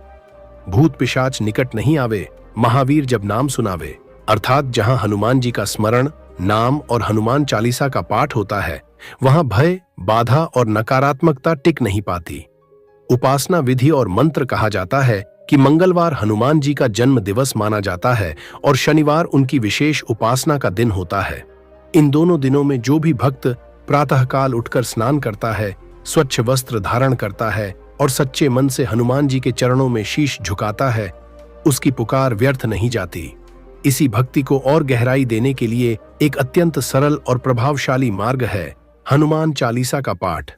भूत पिशाच निकट नहीं आवे, महावीर जब नाम सुनावे। अर्थात जहां हनुमान जी का स्मरण, नाम और हनुमान चालीसा का पाठ होता है, वहां भय, बाधा और नकारात्मकता टिक नहीं पाती। उपासना विधि और मंत्र कहा जाता है कि मंगलवार हनुमान जी का जन्म दिवस माना जाता है और शनिवार उनकी विशेष उपासना का दिन होता है। इन दोनों दिनों में जो भी भक्त प्रातःकाल उठकर स्नान करता है, स्वच्छ वस्त्र धारण करता है और सच्चे मन से हनुमान जी के चरणों में शीश झुकाता है, उसकी पुकार व्यर्थ नहीं जाती। इसी भक्ति को और गहराई देने के लिए एक अत्यंत सरल और प्रभावशाली मार्ग है हनुमान चालीसा का पाठ।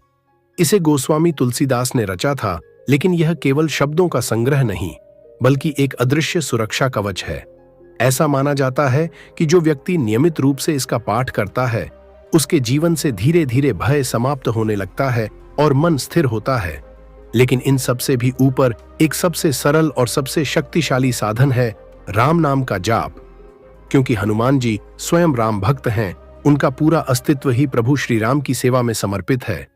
इसे गोस्वामी तुलसीदास ने रचा था, लेकिन यह केवल शब्दों का संग्रह नहीं, बल्कि एक अदृश्य सुरक्षा कवच है। ऐसा माना जाता है कि जो व्यक्ति नियमित रूप से इसका पाठ करता है, उसके जीवन से धीरे धीरे भय समाप्त होने लगता है और मन स्थिर होता है। लेकिन इन सबसे भी ऊपर एक सबसे सरल और सबसे शक्तिशाली साधन है राम नाम का जाप। क्योंकि हनुमान जी स्वयं राम भक्त हैं, उनका पूरा अस्तित्व ही प्रभु श्री राम की सेवा में समर्पित है।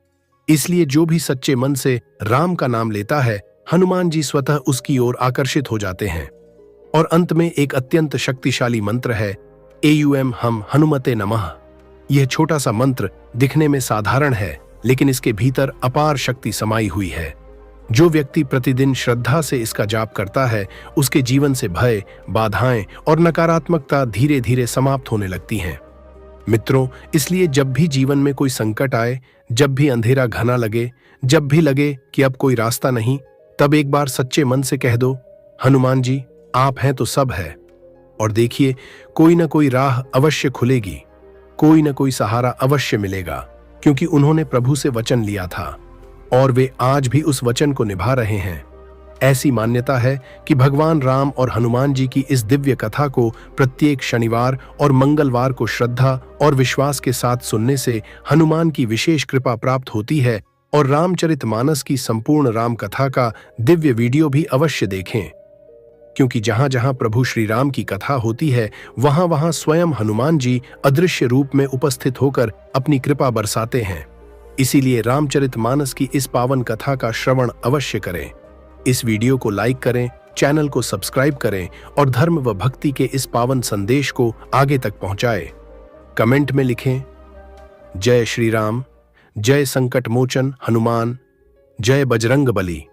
इसलिए जो भी सच्चे मन से राम का नाम लेता है, हनुमान जी स्वतः उसकी ओर आकर्षित हो जाते हैं। और अंत में एक अत्यंत शक्तिशाली मंत्र है, एयुएम हम हनुमते नमः। यह छोटा सा मंत्र दिखने में साधारण है, लेकिन इसके भीतर अपार शक्ति समाई हुई है। जो व्यक्ति प्रतिदिन श्रद्धा से इसका जाप करता है, उसके जीवन से भय, बाधाएं और नकारात्मकता धीरे धीरे समाप्त होने लगती हैं। मित्रों, इसलिए जब भी जीवन में कोई संकट आए, जब भी अंधेरा घना लगे, जब भी लगे कि अब कोई रास्ता नहीं, तब एक बार सच्चे मन से कह दो, हनुमान जी आप हैं तो सब है। और देखिए, कोई ना कोई राह अवश्य खुलेगी, कोई ना कोई सहारा अवश्य मिलेगा, क्योंकि उन्होंने प्रभु से वचन लिया था और वे आज भी उस वचन को निभा रहे हैं। ऐसी मान्यता है कि भगवान राम और हनुमान जी की इस दिव्य कथा को प्रत्येक शनिवार और मंगलवार को श्रद्धा और विश्वास के साथ सुनने से हनुमान की विशेष कृपा प्राप्त होती है। और रामचरितमानस की संपूर्ण राम कथा का दिव्य वीडियो भी अवश्य देखें, क्योंकि जहां जहां प्रभु श्री राम की कथा होती है, वहां वहां स्वयं हनुमान जी अदृश्य रूप में उपस्थित होकर अपनी कृपा बरसाते हैं। इसीलिए रामचरितमानस की इस पावन कथा का श्रवण अवश्य करें। इस वीडियो को लाइक करें, चैनल को सब्सक्राइब करें और धर्म व भक्ति के इस पावन संदेश को आगे तक पहुंचाएं। कमेंट में लिखें, जय श्री राम, जय संकट मोचन हनुमान, जय बजरंग बली।